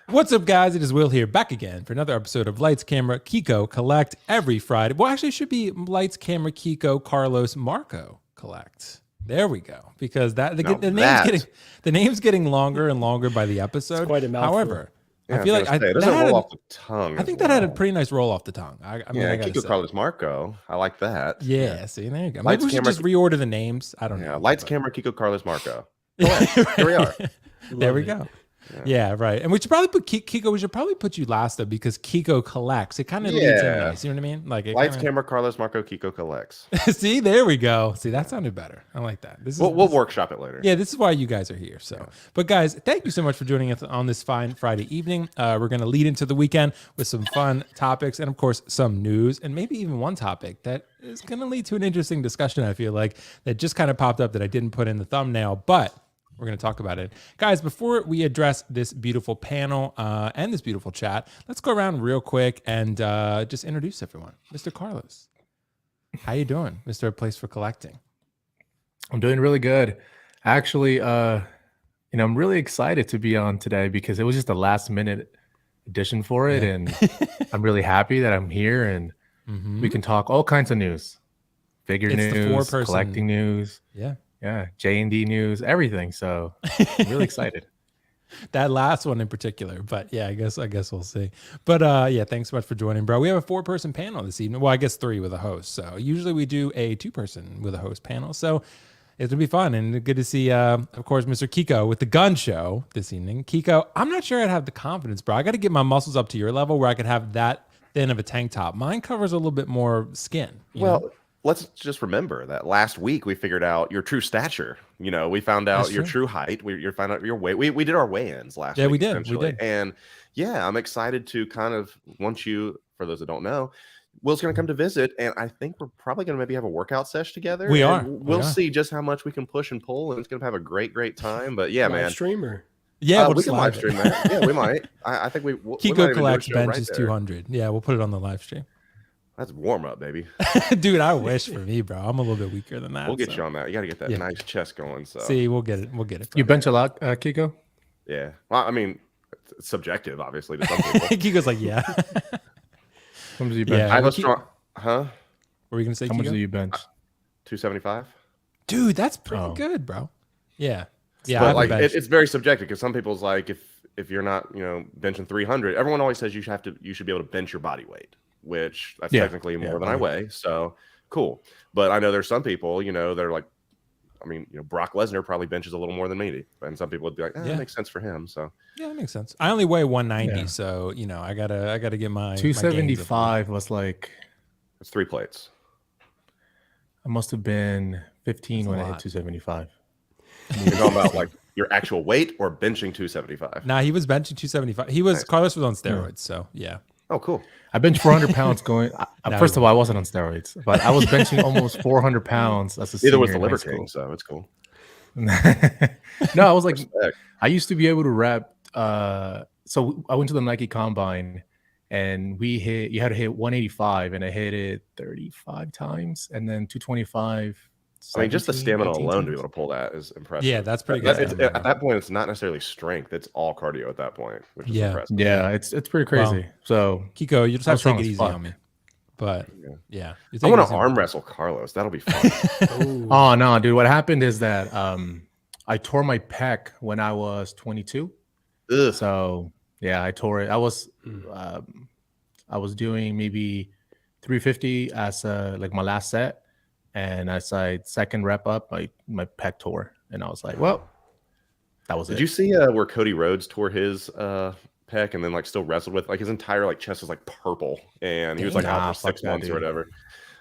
What's up, guys? It is Will here, back again for another episode of Lights, Camera, Keco Collect every Friday. Well, actually, it should be Lights, Camera, Keco, Carlos, Marco Collect. There we go. Because the name's getting longer and longer by the episode. It's quite a mouthful. However, Yeah, I feel like it doesn't roll off the tongue. I think that had a pretty nice roll off the tongue. I mean, yeah, I gotta Keco say. Collects Marco. I like that. Yeah, see, there you go. Maybe Lights, we should camera, just reorder the names. I don't know. Lights, Camera, Keco Carlos Marco. Right. Here we are. There we go. Yeah, right. And we should probably put Keco. We should probably put you last though, because Keco Collects. It kind of leads in nice. You know what I mean? Like Lights, Camera, Carlos Marco, Keco Collects. See, there we go. See, that sounded better. I like that. We'll workshop it later. Yeah, this is why you guys are here. So, but guys, thank you so much for joining us on this fine Friday evening. We're going to lead into the weekend with some fun topics and, of course, some news, and maybe even one topic that is going to lead to an interesting discussion. I feel like that just kind of popped up that I didn't put in the thumbnail, but we're going to talk about it. Guys, before we address this beautiful panel and this beautiful chat, let's go around real quick and just introduce everyone. Mr. Carlos, how you doing, Mr. Place for Collecting? I'm doing really good. Actually, I'm really excited to be on today because it was just a last minute addition for it. And I'm really happy that I'm here and we can talk all kinds of news, figure news, collecting news. Yeah, JND news, everything. So I'm really excited. That last one in particular, but yeah, I guess we'll see. But yeah, thanks so much for joining, bro. We have a 4-person panel this evening. Well, I guess 3 with a host. So usually we do a 2-person with a host panel. So it'll be fun and good to see, of course, Mr. Keco with the gun show this evening. Keco, I'm not sure I'd have the confidence, bro. I got to get my muscles up to your level where I could have that thin of a tank top. Mine covers a little bit more skin. You know? Let's just remember that last week we figured out your true stature. You know, we found out your true height. We found out your weight. We did our weigh-ins last week. Yeah, we did. And yeah, I'm excited to kind of, once you, for those that don't know, Will's going to come to visit, and I think we're probably going to maybe have a workout sesh together. We'll see just how much we can push and pull, and it's going to have a great time. But yeah, man. Streamer. Yeah, we can live stream that. Yeah, we might. I think we Keco Collects benches 200. Yeah, we'll put it on the live stream. That's warm up, baby. Dude, I wish for me, bro. I'm a little bit weaker than that. We'll get you on that. You got to get that nice chest going. So see, we'll get it. Bro. You bench a lot, Keco? Yeah. Well, I mean, it's subjective, obviously, to some people. Keco's like, yeah. How much do you bench? I have a strong. Huh? What were you gonna say? How much do you bench? 275. Dude, that's pretty good, bro. Yeah. Yeah. But like, it's very subjective because some people's like, if you're not, benching 300, everyone always says you should be able to bench your body weight, which that's technically more than I weigh. So cool. But I know there's some people, they're like, I mean, Brock Lesnar probably benches a little more than me, and some people would be like, that makes sense for him. So yeah, that makes sense. I only weigh 190, so I gotta get my 275 was like, it's 3 plates. I must have been 15 when I hit 275. You're talking about like your actual weight or benching 275? Nah, he was benching 275. Carlos was on steroids, so yeah. Oh, cool. I benched 400 pounds going. First of all, I wasn't on steroids, but I was benching almost 400 pounds. That's Neither was the Liver King, so it's cool. No, I was like, I used to be able to rep. So I went to the Nike Combine, and you had to hit 185, and I hit it 35 times, and then 225. I mean, just the stamina alone to be able to pull that is impressive. Yeah, that's pretty good. At that point, it's not necessarily strength; it's all cardio at that point, which is impressive. Yeah, it's pretty crazy. Well, so Keco, you just have to take it easy on me. But yeah, I want to arm wrestle Carlos. That'll be fun. Oh no, dude! What happened is that I tore my pec when I was 22. Ugh. So yeah, I tore it. I was doing maybe 350 as like my last set. And as I second rep up, my pec tore, and I was like, "Well, that was it." Did you see where Cody Rhodes tore his pec and then like still wrestled with like his entire like chest was like purple, and he was like out for 6 months or whatever.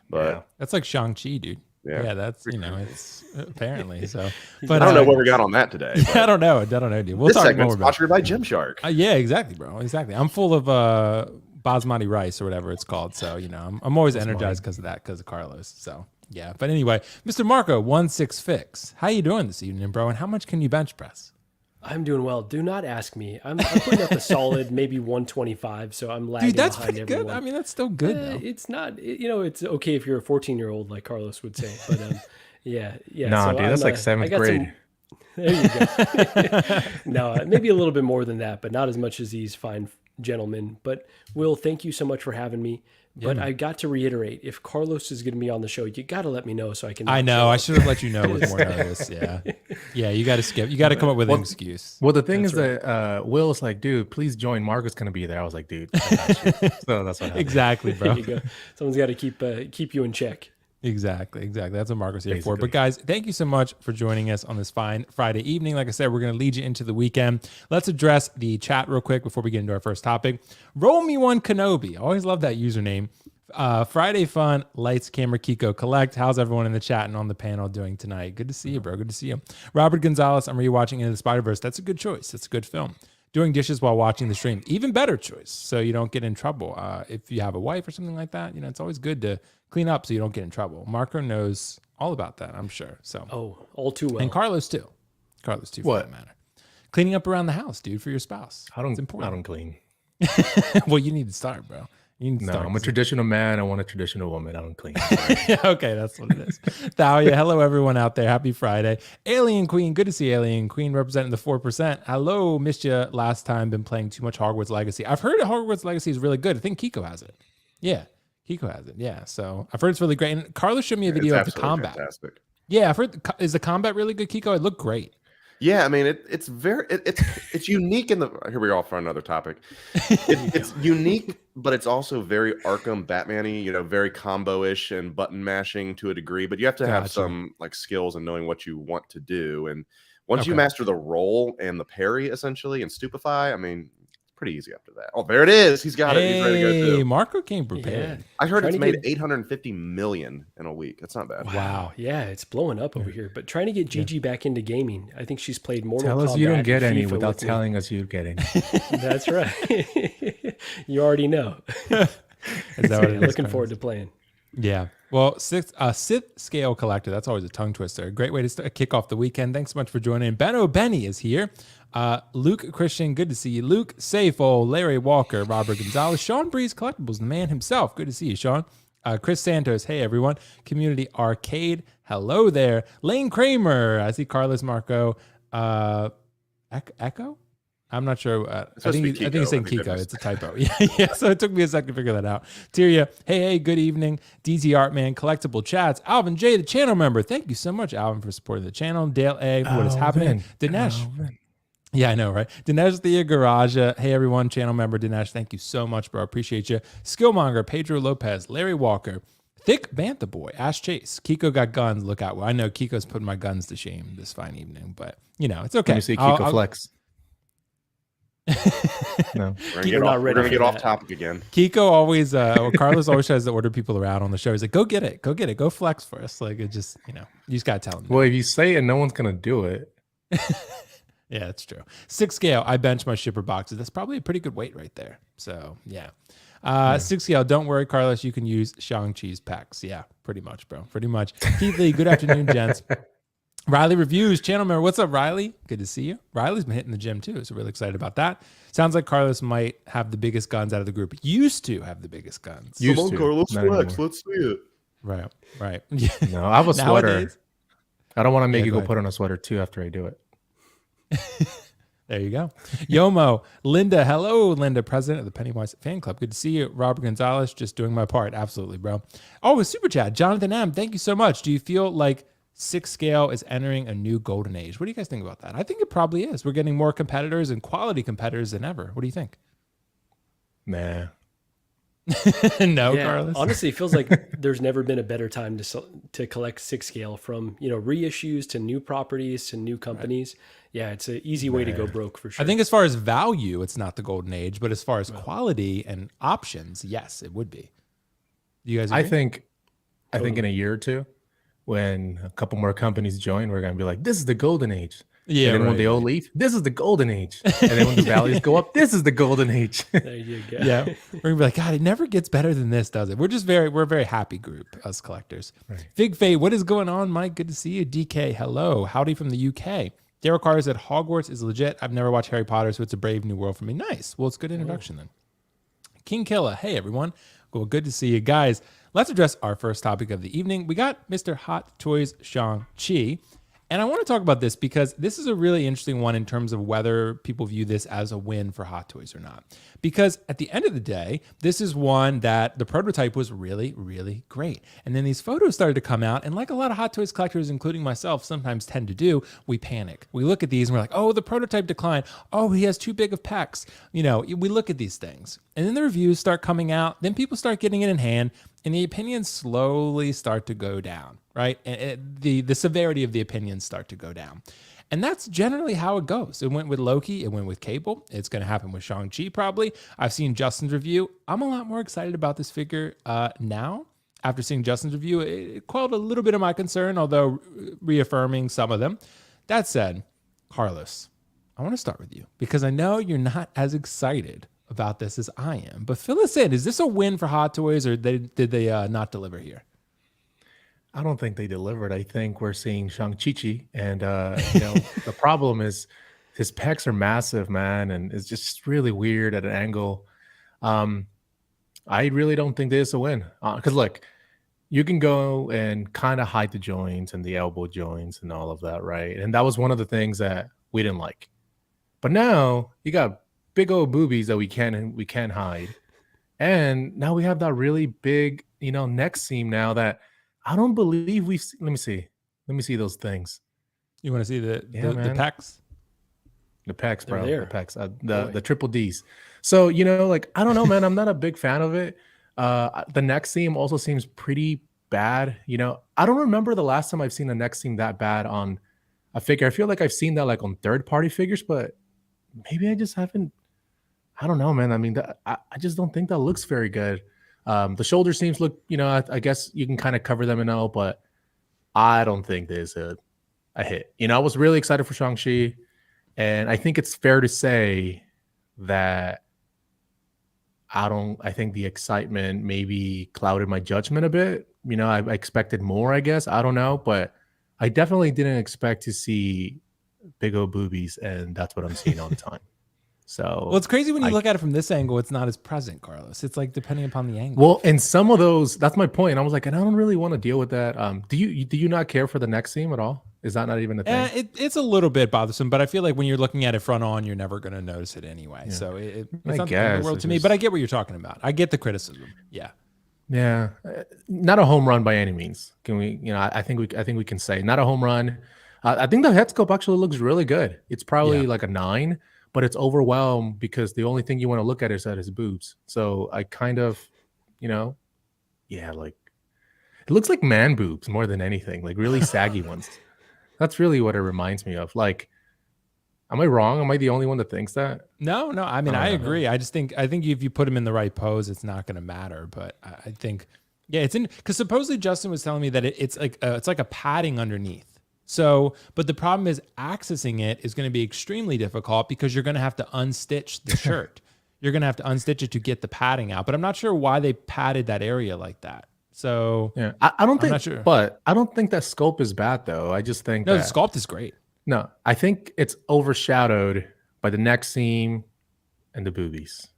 But that's like Shang Chi, dude. Yeah, that's it's apparently so. But I don't know what we got on that today. I don't know, dude. We'll this talk segment's more about sponsored by Gymshark. Yeah, exactly, bro. Exactly. I'm full of basmati rice or whatever it's called. So I'm always energized because of that, because of Carlos. So. Yeah, but anyway, Mr. Marco, 16fix. How you doing this evening, bro? And how much can you bench press? I'm doing well. Do not ask me. I'm putting up a solid maybe 125, so I'm lagging. Dude, that's behind pretty everyone. good. I mean, that's still good. Though. It's not. It's okay if you're a 14-year-old, like Carlos would say. But yeah. No, so dude, that's like 7th grade. There you go. No, maybe a little bit more than that, but not as much as these fine gentlemen. But Will, thank you so much for having me. But I got to reiterate, if Carlos is going to be on the show, you got to let me know so I can. I know. I should have let you know with more notice. Yeah. Yeah. You got to skip. You got to come up with an excuse. Well, the thing is that Will's like, dude, please join. Marco's going to be there. I was like, dude, I got you. So that's what happened. Exactly, bro. There you go. Someone's got to keep you in check. Exactly. That's what Marco's here for. But guys, thank you so much for joining us on this fine Friday evening. Like I said, we're going to lead you into the weekend. Let's address the chat real quick before we get into our first topic. Roll me one Kenobi. I always love that username. Friday fun, lights, camera, Keco Collect. How's everyone in the chat and on the panel doing tonight? Good to see you, bro. Good to see you. Robert Gonzalez, I'm rewatching Into the Spider-Verse. That's a good choice. That's a good film. Doing dishes while watching the stream, even better choice. So you don't get in trouble. If you have a wife or something like that, it's always good to clean up so you don't get in trouble. Marco knows all about that, I'm sure. So all too well. And Carlos too. For that matter. Cleaning up around the house, dude, for your spouse. It's important. I don't clean. Well, you need to start, bro. I'm a traditional man. I want a traditional woman. I don't clean. Okay, that's what it is. Thalia, hello everyone out there. Happy Friday. Alien Queen, good to see Alien Queen representing the 4%. Hello, missed you last time. Been playing too much Hogwarts Legacy. I've heard Hogwarts Legacy is really good. I think Keco has it. Yeah, Keco has it. Yeah, so I've heard it's really great. And Carlos showed me a video of the combat. Fantastic. Yeah, I've heard. Is the combat really good, Keco? It looked great. Yeah, I mean it's very it's unique in the. Here we go for another topic. It's unique, but it's also very Arkham Batman-y, very combo-ish and button mashing to a degree. But you have to have some like skills and knowing what you want to do. And once you master the roll and the parry essentially and stupefy, I mean, it's pretty easy after that. Oh, there it is. He's got it. He's ready to go too. Marco came prepared. Yeah. I heard it's made 850 million in a week. That's not bad. Wow. Yeah, it's blowing up over here. But trying to get Gigi back into gaming. I think she's played more. Tell us you don't get any without telling us you get any. That's right. You already know. Is that what it is? Looking forward to playing. Yeah. Well, Sith Scale Collector, that's always a tongue twister. A great way to kick off the weekend. Thanks so much for joining. Benno Benny is here. Luke Christian, good to see you. Luke Safo, Larry Walker, Robert Gonzalez, Sean Breeze Collectibles, the man himself. Good to see you, Sean. Chris Santos, hey everyone. Community Arcade, hello there. Lane Kramer, I see Carlos Marco. Echo? I'm not sure. I think he's saying Keco. It's a typo. Yeah. So it took me a second to figure that out. Tyria, hey, good evening. DZ Artman, Collectible Chats. Alvin J, the channel member. Thank you so much, Alvin, for supporting the channel. Dale A, what is happening? Dinesh. Yeah, I know, right? Dinesh Thea Garage. Hey, everyone. Channel member Dinesh. Thank you so much, bro. Appreciate you. Skillmonger, Pedro Lopez, Larry Walker, Thick Bantha Boy, Ash Chase. Kiko got guns. Look out. Well, I know Kiko's putting my guns to shame this fine evening, but, it's okay. Let me see Keco Flex. No, we're gonna get off topic again. Keco always, Carlos always tries to order people around on the show. He's like, go get it, go flex for us. Like, it just, you just gotta tell him. Well, if you say it, no one's gonna do it. Yeah, that's true. 6 scale, I bench my shipper boxes. That's probably a pretty good weight right there. So yeah. 6 scale, don't worry, Carlos. You can use Shang-Chi's packs. Yeah, pretty much, bro. Pretty much. Keith Lee, good afternoon, gents. Riley Reviews, channel member. What's up, Riley? Good to see you. Riley's been hitting the gym too, so really excited about that. Sounds like Carlos might have the biggest guns out of the group. Used to have the biggest guns. Come on, Carlos, flex. Let's see it. Right. No, I have a sweater. I don't want to make you go put on a sweater too after I do it. There you go. Yomo, Linda. Hello, Linda, president of the Pennywise fan club. Good to see you. Robert Gonzalez, just doing my part. Absolutely, bro. Oh, a super chat. Jonathan M., thank you so much. Do you feel like 6 scale is entering a new golden age? What do you guys think about that? I think it probably is. We're getting more competitors and quality competitors than ever. What do you think? Nah. No, Carlos. Honestly, it feels like there's never been a better time to collect 6 scale, from reissues to new properties to new companies. Right. Yeah, it's an easy way to go broke for sure. I think as far as value, it's not the golden age, but as far as quality and options, yes, it would be. Do you guys agree? I think in a year or two, when a couple more companies join, we're gonna be like, this is the golden age. Yeah. And then when they all leave, this is the golden age. And then when the values go up, this is the golden age. There you go. Yeah. We're gonna be like, God, it never gets better than this, does it? We're a very happy group, us collectors. Right. Fig Faye, what is going on, Mike? Good to see you. DK, hello. Howdy from the UK. Derek Carter said Hogwarts is legit. I've never watched Harry Potter, so it's a brave new world for me. Nice. Well, it's a good introduction then. King Killa, hey everyone. Well, good to see you guys. Let's address our first topic of the evening. We got Mr. Hot Toys Shang Chi. And I want to talk about this because this is a really interesting one in terms of whether people view this as a win for Hot Toys or not. Because at the end of the day, this is one that the prototype was really, really great. And then these photos started to come out. And like a lot of Hot Toys collectors, including myself, sometimes tend to do, we panic. We look at these and we're like, oh, the prototype declined. Oh, he has too big of pecs. You know, we look at these things. And then the reviews start coming out. Then people start getting it in hand. And the opinions slowly start to go down, right? And the severity of the opinions start to go down. And that's generally how it goes. It went with Loki. It went with Cable. It's going to happen with Shang-Chi probably. I've seen Justin's review. I'm a lot more excited about this figure now. After seeing Justin's review, it quelled a little bit of my concern, although reaffirming some of them. That said, Carlos, I want to start with you because I know you're not as excited about this as I am. But fill us in. Is this a win for Hot Toys or did they not deliver here? I don't think they delivered. I think we're seeing Shang-Chi. And, the problem is his pecs are massive, man. And it's just really weird at an angle. I really don't think this is a win. Because, look, you can go and kind of hide the joints and the elbow joints and all of that, right? And that was one of the things that we didn't like. But now you got big old boobies that we can't hide, and now we have that really big neck seam now that I don't believe we've seen. Let me see those things. You want to see the pecs? The pecs, bro. The pecs, the triple D's. So I don't know, man. I'm not a big fan of it. The neck seam also seems pretty bad. I don't remember the last time I've seen a neck seam that bad on a figure. I feel like I've seen that like on third-party figures, but maybe I just haven't. I don't know, man. I mean, I just don't think that looks very good. The shoulder seams look, I guess you can kind of cover them and all, but I don't think there's a hit. I was really excited for Shang-Chi, and I think it's fair to say that I think the excitement maybe clouded my judgment a bit. I expected more, I guess. I don't know, but I definitely didn't expect to see big old boobies, and that's what I'm seeing all the time. So, well, it's crazy when you look at it from this angle. It's not as present, Carlos. It's like depending upon the angle. Well, and some of those, that's my point. I was like, and I don't really want to deal with that. Do you not care for the neck seam at all? Is that not even a thing? It's a little bit bothersome, but I feel like when you're looking at it front on, you're never going to notice it anyway. Yeah. So it's not the end of the world to me. But I get what you're talking about. I get the criticism. Yeah. Yeah, not a home run by any means. Can we? I think we can say not a home run. I think the head sculpt actually looks really good. It's probably like a 9. But it's overwhelmed because the only thing you want to look at is at his boobs. So I kind of, like it looks like man boobs more than anything, like really saggy ones. That's really what it reminds me of. Like, am I wrong? Am I the only one that thinks that? No. I mean, I agree. I think if you put him in the right pose, it's not going to matter. But I think, it's in because supposedly Justin was telling me that it's like a padding underneath. So, but the problem is accessing it is going to be extremely difficult because you're going to have to unstitch the shirt. You're going to have to unstitch it to get the padding out. But I'm not sure why they padded that area like that. So yeah, I don't think, not sure. But I don't think that sculpt is bad though. I just think the sculpt is great. No, I think it's overshadowed by the neck seam and the boobies,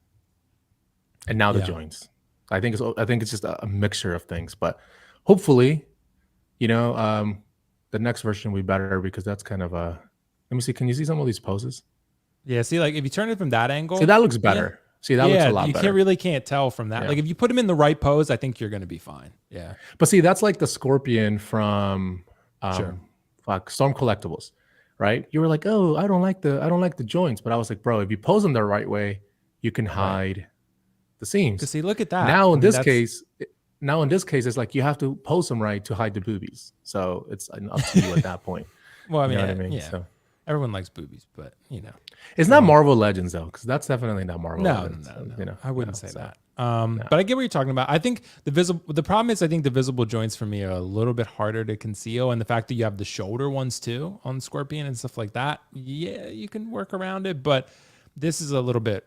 and now the joints. I think it's just a mixture of things. But hopefully, the next version will be better because that's kind of a. Let me see. Can you see some of these poses? Yeah. See, like if you turn it from that angle, see that looks better. See that looks a lot better. You can't tell from that. Yeah. Like if you put him in the right pose, I think you're going to be fine. Yeah. But see, that's like the Scorpion from Storm Collectibles, right? You were like, oh, I don't like the joints, but I was like, bro, if you pose them the right way, you can hide the seams. To see, look at that. Now in this case, it's like you have to pose them right to hide the boobies. So it's up to you at that point. Well, I mean, yeah. So everyone likes boobies, but it's not Marvel Legends though, because that's definitely not Marvel Legends. No. I wouldn't say that. But I get what you're talking about. I think the problem is I think the visible joints for me are a little bit harder to conceal, and the fact that you have the shoulder ones too on Scorpion and stuff like that. Yeah, you can work around it, but this is a little bit.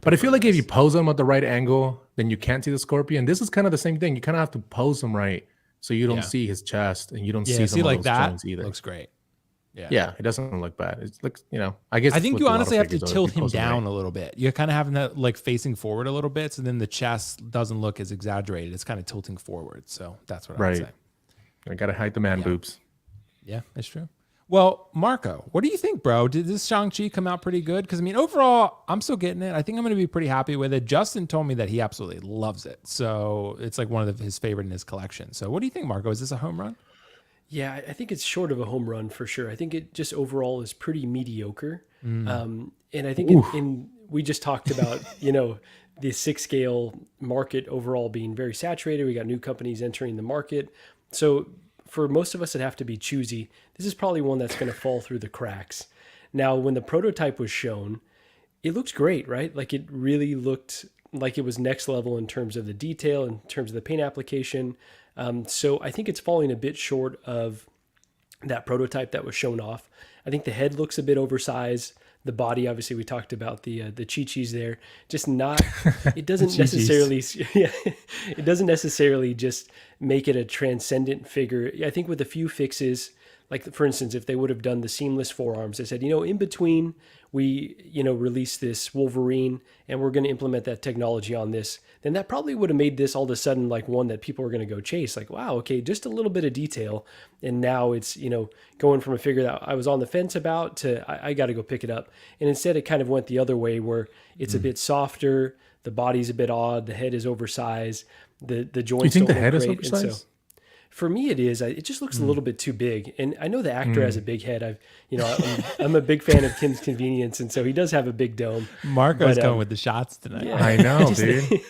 But I feel like if you pose them at the right angle, then you can't see the Scorpion. This is kind of the same thing. You kind of have to pose them right so you don't see his chest and you don't see some of those joints either. Looks great. Yeah, it doesn't look bad. It looks, I guess. I think you honestly have to tilt him down a little bit. You're kind of having that like facing forward a little bit, so then the chest doesn't look as exaggerated. It's kind of tilting forward. So that's what I would say. I gotta hide the man boobs. Yeah, that's true. Well, Marco, what do you think, bro? Did this Shang-Chi come out pretty good? Because, I mean, overall, I'm still getting it. I think I'm going to be pretty happy with it. Justin told me that he absolutely loves it. So it's like one of his favorite in his collection. So what do you think, Marco? Is this a home run? Yeah, I think it's short of a home run for sure. I think it just overall is pretty mediocre. And I think we just talked about, the 6 scale market overall being very saturated. We got new companies entering the market. So for most of us that have to be choosy, this is probably one that's going to fall through the cracks. Now, when the prototype was shown, it looks great, right? Like it really looked like it was next level in terms of the detail, in terms of the paint application. So I think it's falling a bit short of that prototype that was shown off. I think the head looks a bit oversized. The body, obviously, we talked about the chi-chis there. Just not. It doesn't necessarily. Yeah, it doesn't necessarily just make it a transcendent figure. I think with a few fixes, like for instance, if they would have done the seamless forearms, they said, in between we, release this Wolverine and we're going to implement that technology on this, then that probably would have made this all of a sudden like one that people were going to go chase. Like, wow, okay, just a little bit of detail. And now it's, going from a figure that I was on the fence about to I got to go pick it up. And instead it kind of went the other way where it's a bit softer. The body's a bit odd. The head is oversized. The joints. You think don't the head look is great. oversized? And so, for me, it is. It just looks a little bit too big, and I know the actor has a big head. I'm a big fan of Kim's Convenience, and so he does have a big dome. Marco's going with the shots tonight. Yeah. I know, dude.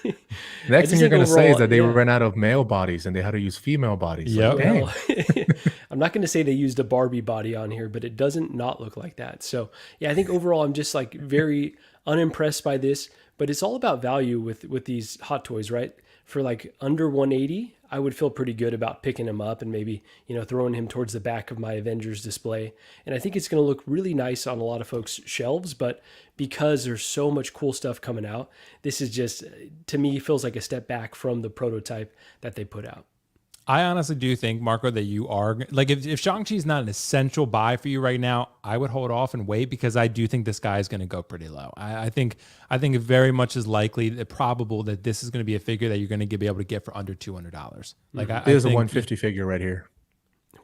Next thing you're going to say is overall, that they ran out of male bodies and they had to use female bodies. Yep. Like, dang. Well, I'm not going to say they used a Barbie body on here, but it doesn't not look like that. So yeah, I think overall I'm just like very unimpressed by this. But it's all about value with these Hot Toys, right? For like under 180, I would feel pretty good about picking him up and maybe, throwing him towards the back of my Avengers display. And I think it's going to look really nice on a lot of folks' shelves, but because there's so much cool stuff coming out, this is just, to me, feels like a step back from the prototype that they put out. I honestly do think, Marco, that you are like, if Shang-Chi is not an essential buy for you right now, I would hold off and wait because I do think this guy is going to go pretty low. I think it very much is likely, probable that this is going to be a figure that you're going to be able to get for under $200. Like There's a 150 figure right here.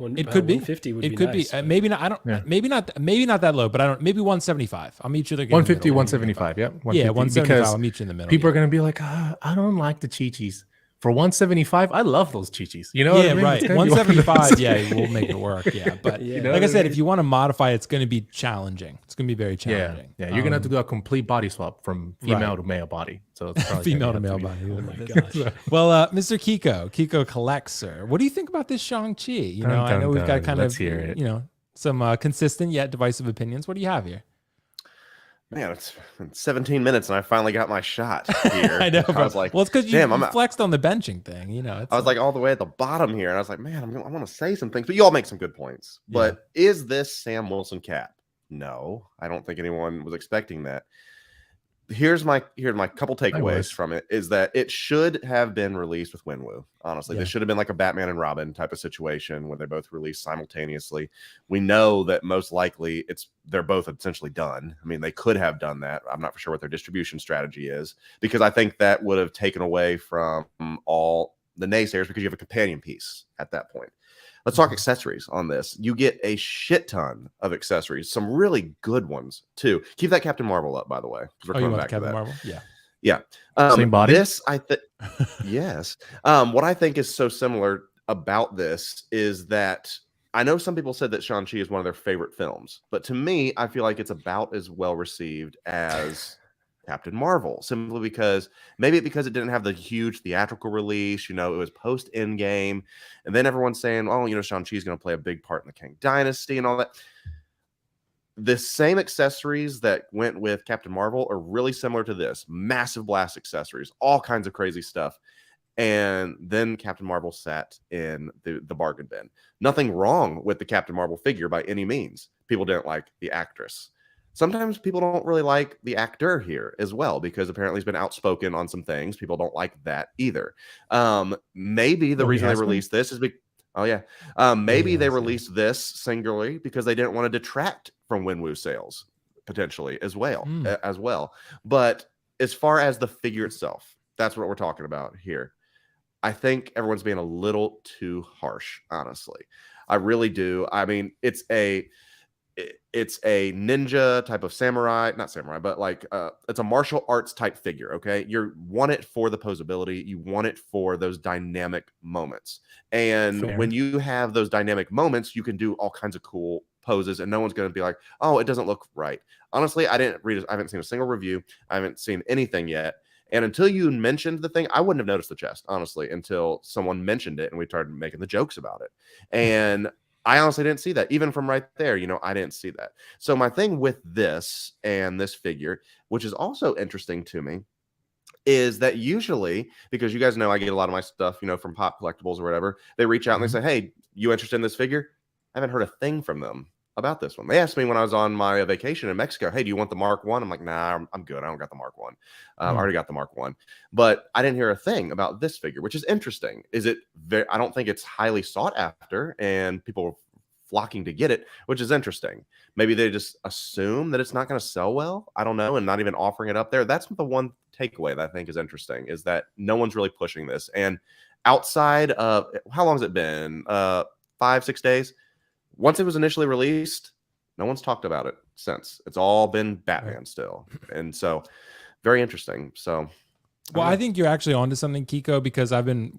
It could be 150 would be it could nice, be maybe not. I don't. Maybe not that low, but I don't. Maybe 175. I'll meet you there. 150, 175. Yep. 150, Yeah, 175. because I'll meet you in the middle. people are going to be like, I don't like the chi-chis. For 175, I love those chi-chis. You know Yeah, what I mean? right. It's gonna be 175, yeah, we'll make it work. Yeah, but Yeah. like I said, if you want to modify, it's going to be challenging. It's going to be very Yeah, challenging. yeah. You're gonna have to do a complete body swap from female to male body. So it's probably female to gonna male have to body. Oh my gosh. Well, Mr. Keco Collects, sir. What do you think about this Shang-Chi? I know we've got kind Let's of hear it. some consistent yet divisive opinions. What do you have here? Man, it's been 17 minutes and I finally got my shot here. I know. I was like, well, it's because you damn, flexed on the benching thing. It's I was like all the way at the bottom here, and I was like, man, I want to say some things, but you all make some good points. But is this Sam Wilson Cap? No, I don't think anyone was expecting that. Here's my couple takeaways from it is that it should have been released with Wenwu. Honestly, this should have been like a Batman and Robin type of situation where they both released simultaneously. We know that most likely they're both essentially done. I mean, they could have done that. I'm not for sure what their distribution strategy is, because I think that would have taken away from all the naysayers, because you have a companion piece at that point. Let's talk accessories on this. You get a shit ton of accessories, some really good ones too. Keep that Captain Marvel up, by the way. Oh, you want the Captain Marvel? Yeah. Yeah. Same body? This, yes. What I think is so similar about this is that I know some people said that Shang-Chi is one of their favorite films, but to me, I feel like it's about as well received as Captain Marvel, simply because it didn't have the huge theatrical release. It was post Endgame, and then everyone's saying, oh, Shang-Chi is going to play a big part in the Kang Dynasty and all that. The same accessories that went with Captain Marvel are really similar to this. Massive blast accessories, all kinds of crazy stuff. And then Captain Marvel sat in the bargain bin. Nothing wrong with the Captain Marvel figure by any means. People didn't like the actress. Sometimes people don't really like the actor here as well, because apparently he's been outspoken on some things. People don't like that either. Maybe the reason they released this is maybe they released this singularly because they didn't want to detract from Wenwu sales potentially as well. But as far as the figure itself, that's what we're talking about here. I think everyone's being a little too harsh, honestly. I really do. I mean, it's a ninja type of samurai, not samurai, but like it's a martial arts type figure. Okay, you want it for the posability, you want it for those dynamic moments, and Fair. when you have those dynamic moments, you can do all kinds of cool poses, and no one's going to be like, oh, it doesn't look right. Honestly, I haven't seen a single review, I haven't seen anything yet. And until you mentioned the thing, I wouldn't have noticed the chest, honestly, until someone mentioned it and we started making the jokes about it. And I honestly didn't see that. Even from right there, I didn't see that. So my thing with this and this figure, which is also interesting to me, is that usually, because you guys know I get a lot of my stuff, from Pop Collectibles or whatever, they reach out and they say, hey, you interested in this figure? I haven't heard a thing from them about this one. They asked me when I was on my vacation in Mexico, hey, do you want the Mark 1? I'm like, nah, I'm good. I don't got the Mark 1. I already got the Mark 1. But I didn't hear a thing about this figure, which is interesting. I don't think it's highly sought after and people are flocking to get it, which is interesting. Maybe they just assume that it's not going to sell well. I don't know. And not even offering it up there. That's the one takeaway that I think is interesting, is that no one's really pushing this. And outside of, how long has it been? 5-6 days? Once it was initially released, no one's talked about it since. It's all been Batman still. And so very interesting. So well, I think you're actually onto something, Keco, because I've been,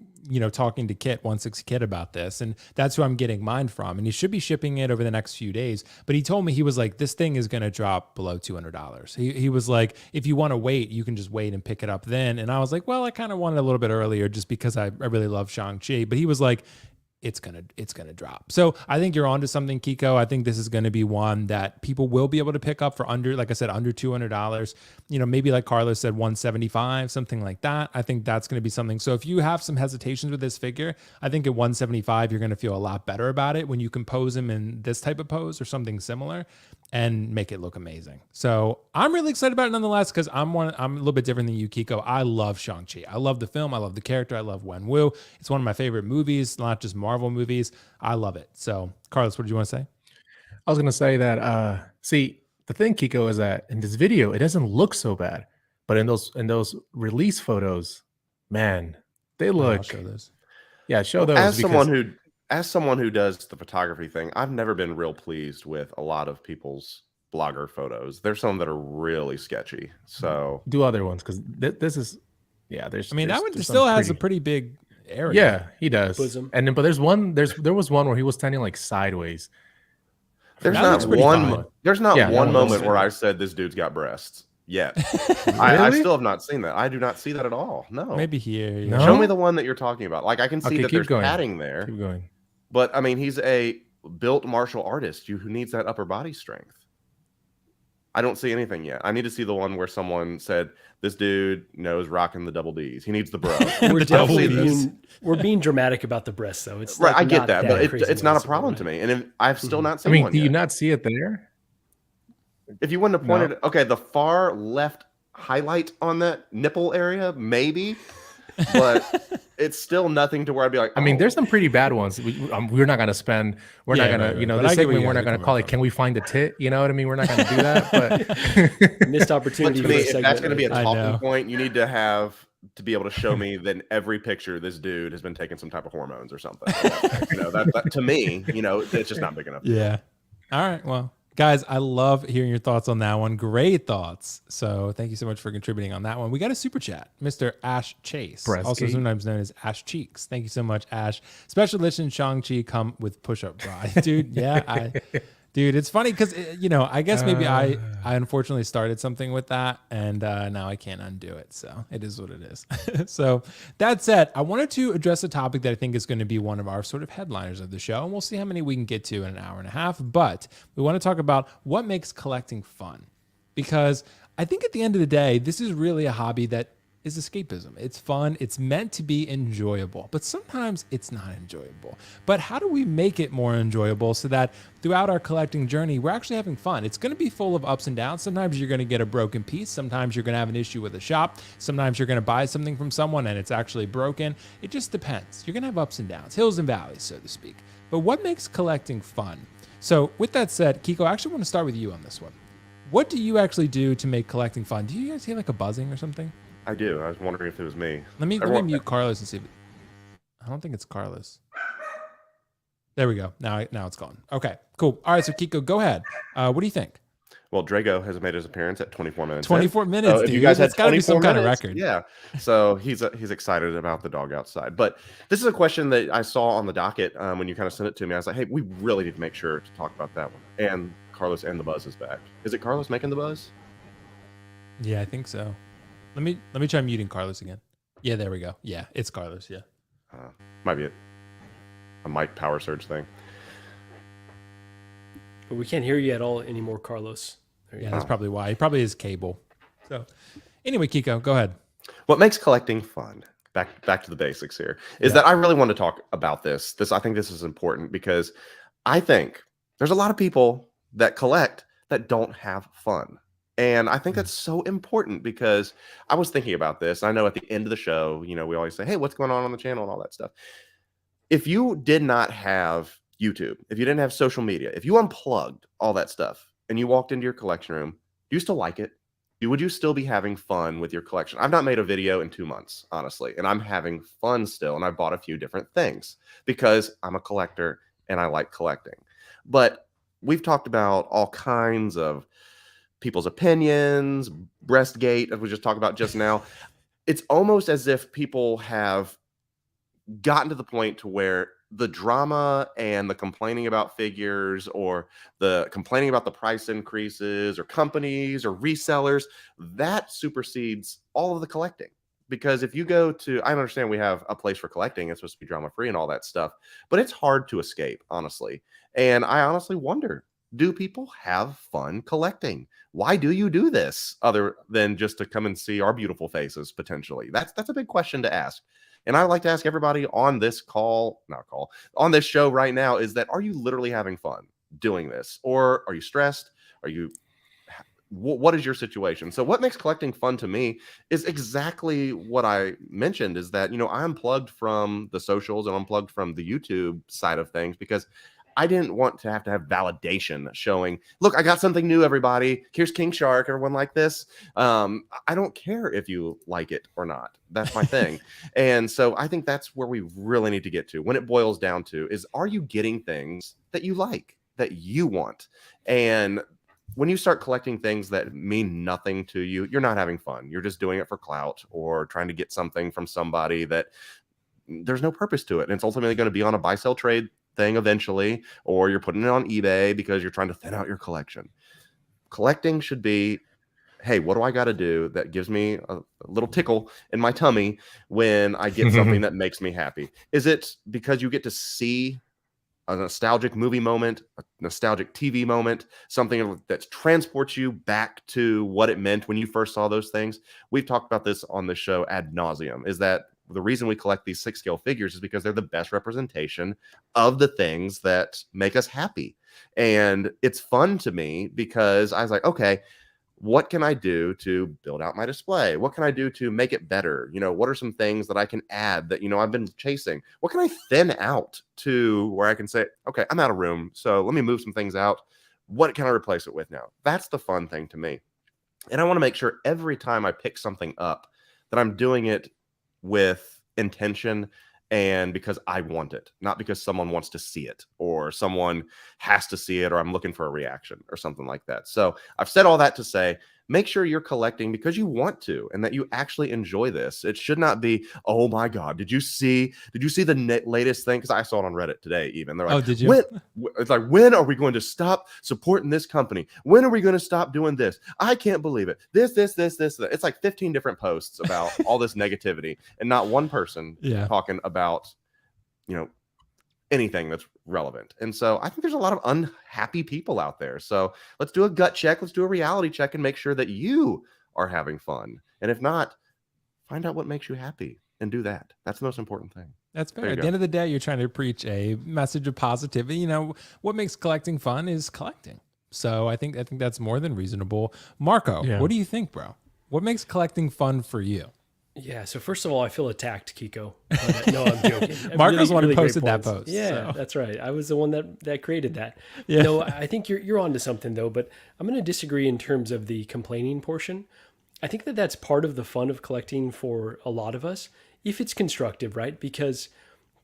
talking to Kit, 16 Kit, about this, and that's who I'm getting mine from. And he should be shipping it over the next few days. But he told me, he was like, this thing is going to drop below $200. He was like, if you want to wait, you can just wait and pick it up then. And I was like, well, I kind of wanted a little bit earlier just because I really love Shang Chi. But he was like, it's gonna drop. So I think you're onto something, Keco. I think this is going to be one that people will be able to pick up for under, like I said, under $200. Maybe like Carlos said, 175, something like that. I think that's going to be something. So if you have some hesitations with this figure, I think at 175 you're going to feel a lot better about it when you can pose him in this type of pose or something similar and make it look amazing. So I'm really excited about it nonetheless, because I'm a little bit different than you, Keco. I love Shang-Chi. I love the film. I love the character. I love Wen Wu. It's one of my favorite movies, not just Marvel movies. I love it. So Carlos, what did you want to say? I was going to say that, see, the thing, Keco, is that in this video, it doesn't look so bad, but in those release photos, man, they look. I'll show those. Yeah, show those. As someone who does the photography thing, I've never been real pleased with a lot of people's blogger photos. There's some that are really sketchy. So do other ones, because this is, yeah. There's. I mean, that one still has a pretty big area. Yeah, he does. Bosom. And then, but there was one where he was standing like sideways. There's not one moment where I said this dude's got breasts yet. Really? I still have not seen that. I do not see that at all. No. Maybe here. Yeah. No? Show me the one that you're talking about. Like, I can see that there's padding there. Keep going. But I mean, he's a built martial artist who needs that upper body strength. I don't see anything yet. I need to see the one where someone said, this dude is rocking the double Ds. He needs the bro. We're being dramatic about the breasts, though. It's right. like I get that, but it's not a noticeable, problem right? to me. And I've still not seen I mean, one do you yet. not see it there? If you wouldn't have pointed, okay, the far left highlight on that nipple area, maybe, but it's still nothing to where I'd be like, I mean, there's some pretty bad ones. We're not going to spend. We're not going to, But this I get where segment. you We're guys not are going to call it. coming Can we find a tit? You know what I mean? We're not going to do that. But Missed But opportunity. to For me, a if segment, that's going to be a right? talking point, you need to be able to show me that in every picture this dude has been taking some type of hormones or something. That to me, it's just not big enough. Yeah. All right. Well, guys, I love hearing your thoughts on that one. Great thoughts. So thank you so much for contributing on that one. We got a super chat, Mr. Ash Chase, also sometimes known as Ash Cheeks. Thank you so much, Ash. Special edition Shang-Chi come with push-up bra. Dude, yeah, Dude, it's funny because, I guess maybe I unfortunately started something with that, and now I can't undo it. So it is what it is. So that said, I wanted to address a topic that I think is going to be one of our sort of headliners of the show, and we'll see how many we can get to in an hour and a half. But we want to talk about what makes collecting fun, because I think at the end of the day, this is really a hobby that is escapism. It's fun. It's meant to be enjoyable, but sometimes it's not enjoyable. But how do we make it more enjoyable so that throughout our collecting journey, we're actually having fun? It's going to be full of ups and downs. Sometimes you're going to get a broken piece. Sometimes you're going to have an issue with a shop. Sometimes you're going to buy something from someone and it's actually broken. It just depends. You're going to have ups and downs, hills and valleys, so to speak. But what makes collecting fun? So with that said, Keco, I actually want to start with you on this one. What do you actually do to make collecting fun? Do you guys hear like a buzzing or something? I do. I was wondering if it was me. Let me mute Carlos and see if I don't think it's Carlos. There we go. Now it's gone. Okay, cool. All right, so Keco, go ahead. What do you think? Well, Drago has made his appearance at 24 minutes. 24 minutes, so dude. If you guys had it's got to be some 24 kind of minutes, record. yeah. So he's excited about the dog outside. But this is a question that I saw on the docket when you kind of sent it to me. I was like, hey, we really need to make sure to talk about that one. And Carlos and the Buzz is back. Is it Carlos making the buzz? Yeah, I think so. Let me try muting Carlos again. Yeah, there we go. Yeah, it's Carlos. Yeah. Might be a mic power surge thing. But we can't hear you at all anymore, Carlos. Yeah, that's probably why. He probably is cable. So anyway, Keco, go ahead. What makes collecting fun? Back to the basics here is that I really want to talk about this. I think this is important because I think there's a lot of people that collect that don't have fun. And I think that's so important because I was thinking about this. I know at the end of the show, we always say, hey, what's going on the channel and all that stuff. If you did not have YouTube, if you didn't have social media, if you unplugged all that stuff and you walked into your collection room, do you still like it? Would you still be having fun with your collection? I've not made a video in 2 months, honestly, and I'm having fun still. And I bought a few different things because I'm a collector and I like collecting. But we've talked about all kinds of people's opinions, breastgate, as we just talked about just now. It's almost as if people have gotten to the point to where the drama and the complaining about figures or the complaining about the price increases or companies or resellers, that supersedes all of the collecting. Because if you go to, I understand we have a place for collecting, it's supposed to be drama free and all that stuff, but it's hard to escape, honestly. And I honestly wonder, do people have fun collecting? Why do you do this other than just to come and see our beautiful faces potentially? That's a big question to ask. And I like to ask everybody on this on this show right now is that, are you literally having fun doing this? Or are you stressed? What is your situation? So what makes collecting fun to me is exactly what I mentioned, is that, I unplugged from the socials and unplugged from the YouTube side of things because I didn't want to have validation showing, look, I got something new, everybody. Here's King Shark, everyone like this. I don't care if you like it or not. That's my thing. And so I think that's where we really need to get to when it boils down to is, are you getting things that you like, that you want? And when you start collecting things that mean nothing to you, you're not having fun. You're just doing it for clout or trying to get something from somebody that there's no purpose to it. And it's ultimately going to be on a buy, sell, trade thing eventually, or you're putting it on eBay because you're trying to thin out your collection. Collecting should be, hey, what do I got to do that gives me a little tickle in my tummy when I get something that makes me happy? Is it because you get to see a nostalgic movie moment, a nostalgic TV moment, something that transports you back to what it meant when you first saw those things? We've talked about this on the show ad nauseum, is that the reason we collect these 6-scale figures is because they're the best representation of the things that make us happy. And it's fun to me because I was like, okay, what can I do to build out my display? What can I do to make it better? What are some things that I can add that, I've been chasing? What can I thin out to where I can say, okay, I'm out of room, so let me move some things out. What can I replace it with now? That's the fun thing to me. And I want to make sure every time I pick something up that I'm doing it with intention and because I want it, not because someone wants to see it or someone has to see it or I'm looking for a reaction or something like that. So I've said all that to say, make sure you're collecting because you want to and that you actually enjoy this. It should not be, oh my God, did you see the latest thing? Because I saw it on Reddit today even. They're like, oh, did you? It's like, when are we going to stop supporting this company? When are we going to stop doing this? I can't believe it. This. It's like 15 different posts about all this negativity and not one person talking about, anything that's relevant. And so I think there's a lot of unhappy people out there. So let's do a gut check. Let's do a reality check and make sure that you are having fun. And if not, find out what makes you happy and do that. That's the most important thing. That's fair. At the end of the day, you're trying to preach a message of positivity. What makes collecting fun is collecting. So I think that's more than reasonable. Marco, what do you think, bro? What makes collecting fun for you? Yeah, so first of all, I feel attacked, Keco. No, I'm joking. Marco's the one who great posted that points. post. Yeah, so. That's right. I was the one that created that. Yeah. No, I think you're onto something though, but I'm going to disagree in terms of the complaining portion. I think that's part of the fun of collecting for a lot of us, if it's constructive, right? Because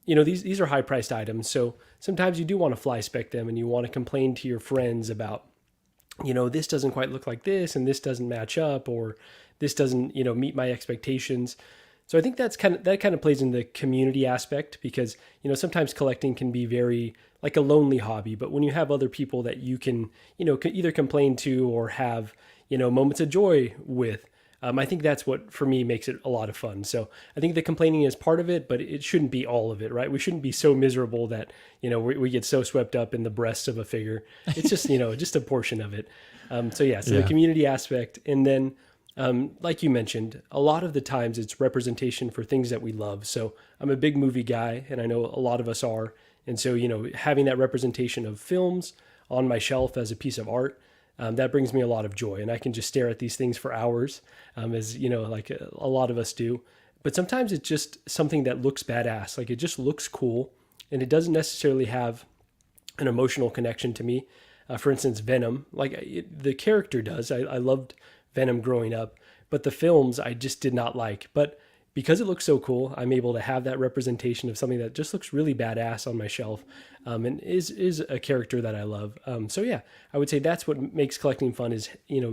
these are high priced items. So sometimes you do want to fly spec them and you want to complain to your friends about, this doesn't quite look like this and this doesn't match up, or this doesn't, meet my expectations. So I think that kind of plays in the community aspect, because, sometimes collecting can be very like a lonely hobby, but when you have other people that you can, either complain to or have, moments of joy with, I think that's what, for me, makes it a lot of fun. So I think the complaining is part of it, but it shouldn't be all of it, right? We shouldn't be so miserable that, we get so swept up in the breasts of a figure. It's just, just a portion of it. The community aspect. And then, like you mentioned, a lot of the times it's representation for things that we love. So I'm a big movie guy, and I know a lot of us are. And so, having that representation of films on my shelf as a piece of art, that brings me a lot of joy, and I can just stare at these things for hours, as like a lot of us do. But sometimes it's just something that looks badass, like it just looks cool, and it doesn't necessarily have an emotional connection to me. For instance, Venom, the character does. I loved Venom growing up, but the films I just did not like. But because it looks so cool, I'm able to have that representation of something that just looks really badass on my shelf, and is a character that I love. I would say that's what makes collecting fun, is,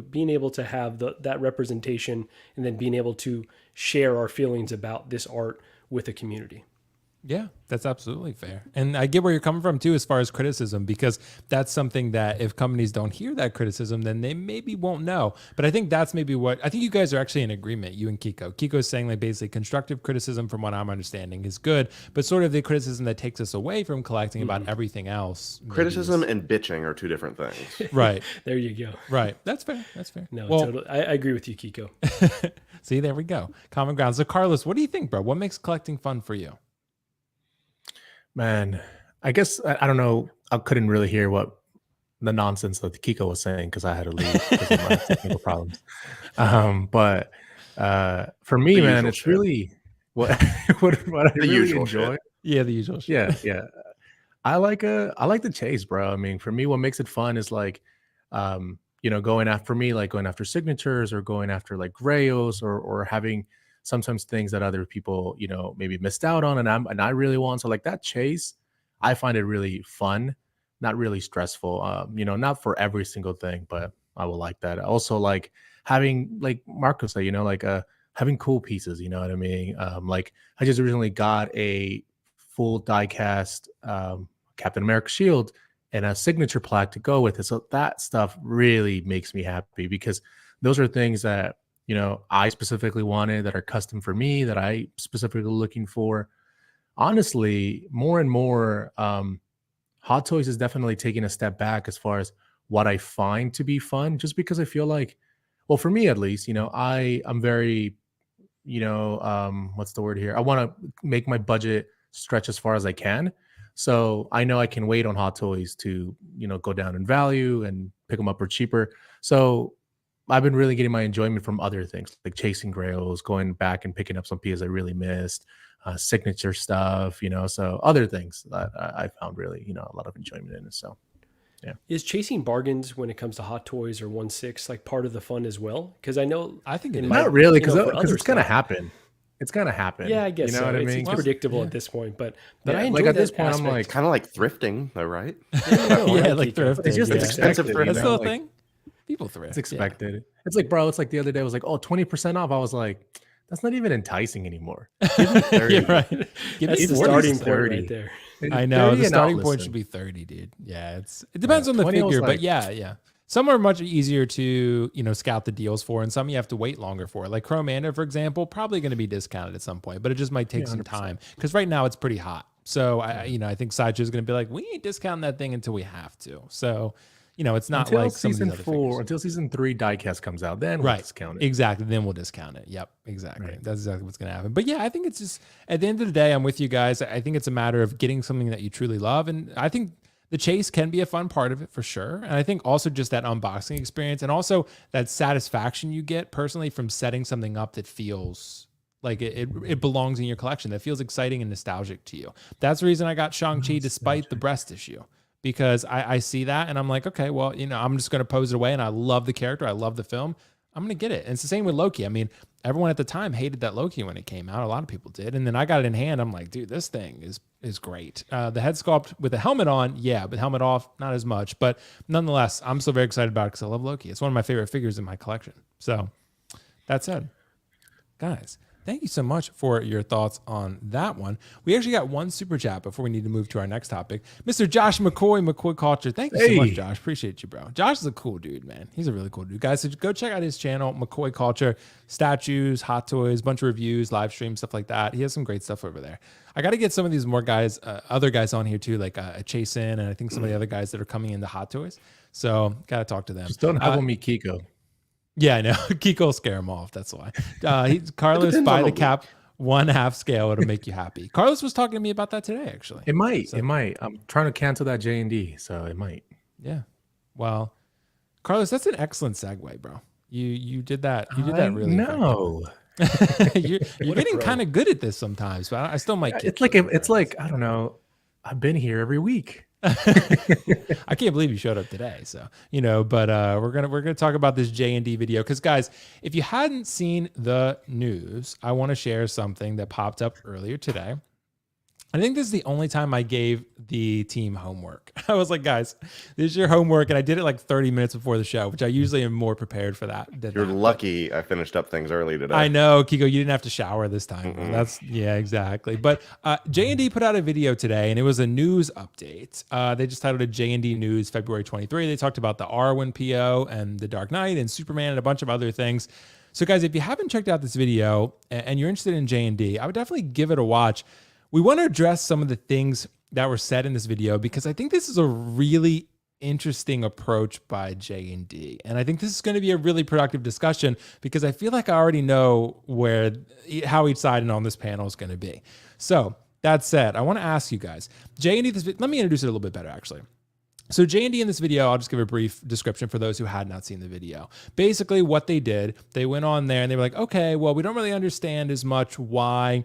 being able to have that representation, and then being able to share our feelings about this art with a community. Yeah, that's absolutely fair. And I get where you're coming from too, as far as criticism, because that's something that if companies don't hear that criticism, then they maybe won't know. But I think that's maybe I think you guys are actually in agreement, you and Keco. Keco's saying like basically constructive criticism, from what I'm understanding, is good, but sort of the criticism that takes us away from collecting about everything else. Criticism and bitching are two different things. Right. There you go. Right. That's fair. That's fair. No, totally. I agree with you, Keco. See, there we go. Common ground. So Carlos, what do you think, bro? What makes collecting fun for you? Man, I guess I don't know. I couldn't really hear what the nonsense that Keco was saying because I had to leave because of my technical problems. But for me, man, it's really what I really enjoy. Shit. Yeah, the usual shit. Yeah. I like the chase, bro. I mean, for me, what makes it fun is like, going after signatures, or going after like grails, or having sometimes things that other people, maybe missed out on, and I really want. So like that chase, I find it really fun, not really stressful. Not for every single thing, but I will like that. I also like having, like Marco said, having cool pieces, you know what I mean? Like I just originally got a full die cast Captain America shield and a signature plaque to go with it. So that stuff really makes me happy, because those are things that, I specifically wanted, that are custom for me, that I specifically looking for. Honestly, more and more, Hot Toys is definitely taking a step back as far as what I find to be fun, just because I feel like, well, for me at least, I'm very, what's the word here? I want to make my budget stretch as far as I can. So I know I can wait on Hot Toys to, go down in value and pick them up for cheaper. So I've been really getting my enjoyment from other things, like chasing grails, going back and picking up some pieces I really missed, signature stuff, so other things that I found really, a lot of enjoyment in it. So, yeah. Is chasing bargains when it comes to Hot Toys or 1/6 like part of the fun as well? Because I think it not really, because it's gonna happen. It's gonna happen. Yeah, I guess what I mean? It's predictable at this point, but I enjoy like at that this point, aspect. I'm like, Kind of like thrifting, though, right? Yeah, like thrifting. it's just expensive expected, thrift. That's still a thing. People thrift. It's expected. Yeah. It's like, bro, it's like the other day I was like, 20% off. I was like, that's not even enticing anymore. Give me 30. Yeah, right. That's the starting point right there. I know the starting point should be 30, dude. Yeah, it depends on the figure, but yeah. Some are much easier to, scout the deals for, and some you have to wait longer for. Like Chromander, for example, probably going to be discounted at some point, but it just might take some time, because right now it's pretty hot. So I think Sideshow is going to be like, we ain't discounting that thing until we have to. So, it's not until like some season of these other 4, figures. until season 3 diecast comes out, then we'll discount it. Exactly. Then we'll discount it. Yep. Exactly. Right. That's exactly what's going to happen. But yeah, I think it's just, at the end of the day, I'm with you guys. I think it's a matter of getting something that you truly love. And I think the chase can be a fun part of it for sure. And I think also just that unboxing experience, and also that satisfaction you get personally from setting something up that feels like it belongs in your collection, that feels exciting and nostalgic to you. That's the reason I got Shang-Chi despite the breast issue, because I see that and I'm like, okay, well, I'm just going to pose it away, and I love the character. I love the film. I'm gonna get it. And it's the same with Loki. I mean, everyone at the time hated that Loki when it came out. A lot of people did, and then I got it in hand. I'm like, dude, this thing is great. The head sculpt with the helmet on, yeah, but helmet off, not as much. But nonetheless, I'm still very excited about it because I love Loki. It's one of my favorite figures in my collection. So that said, guys, thank you so much for your thoughts on that one. We actually got one super chat before we need to move to our next topic. Mr. Josh McCoy Culture. Thank you so much, Josh. Appreciate you, bro. Josh is a cool dude, man. He's a really cool dude. Guys, so go check out his channel, McCoy Culture. Statues, Hot Toys, bunch of reviews, live streams, stuff like that. He has some great stuff over there. I got to get some of these more guys, other guys on here too, like Chasen, and I think some of the other guys that are coming into Hot Toys. So got to talk to them. Just don't have them meet Keco. Yeah, I know. Keco will scare him off. That's why. Carlos, buy the cap 1/2 scale. It'll make you happy. Carlos was talking to me about that today, actually. It might. It might. I'm trying to cancel that JND, so it might. Yeah. Well, Carlos, that's an excellent segue, bro. You did that. You did that really. No. You're getting kind of good at this sometimes, but I still might. It's like I don't know. I've been here every week. I can't believe you showed up today. So, but we're gonna talk about this JND video because, guys, if you hadn't seen the news, I want to share something that popped up earlier today. I think this is the only time I gave the team homework. I was like, guys, this is your homework. And I did it like 30 minutes before the show, which I usually am more prepared for that. You're lucky I finished up things early today. I know, Keco, you didn't have to shower this time. Yeah, exactly. But JND put out a video today, and it was a news update. They just titled it JND News February 23. They talked about the Arwen PO and the Dark Knight and Superman and a bunch of other things. So, guys, if you haven't checked out this video and you're interested in JND, I would definitely give it a watch. We want to address some of the things that were said in this video because I think this is a really interesting approach by JND. And I think this is going to be a really productive discussion because I feel like I already know how each side on this panel is going to be. So that said, I want to ask you guys, JND, let me introduce it a little bit better, actually. So JND in this video, I'll just give a brief description for those who had not seen the video. Basically what they did, they went on there and they were like, okay, well, we don't really understand as much why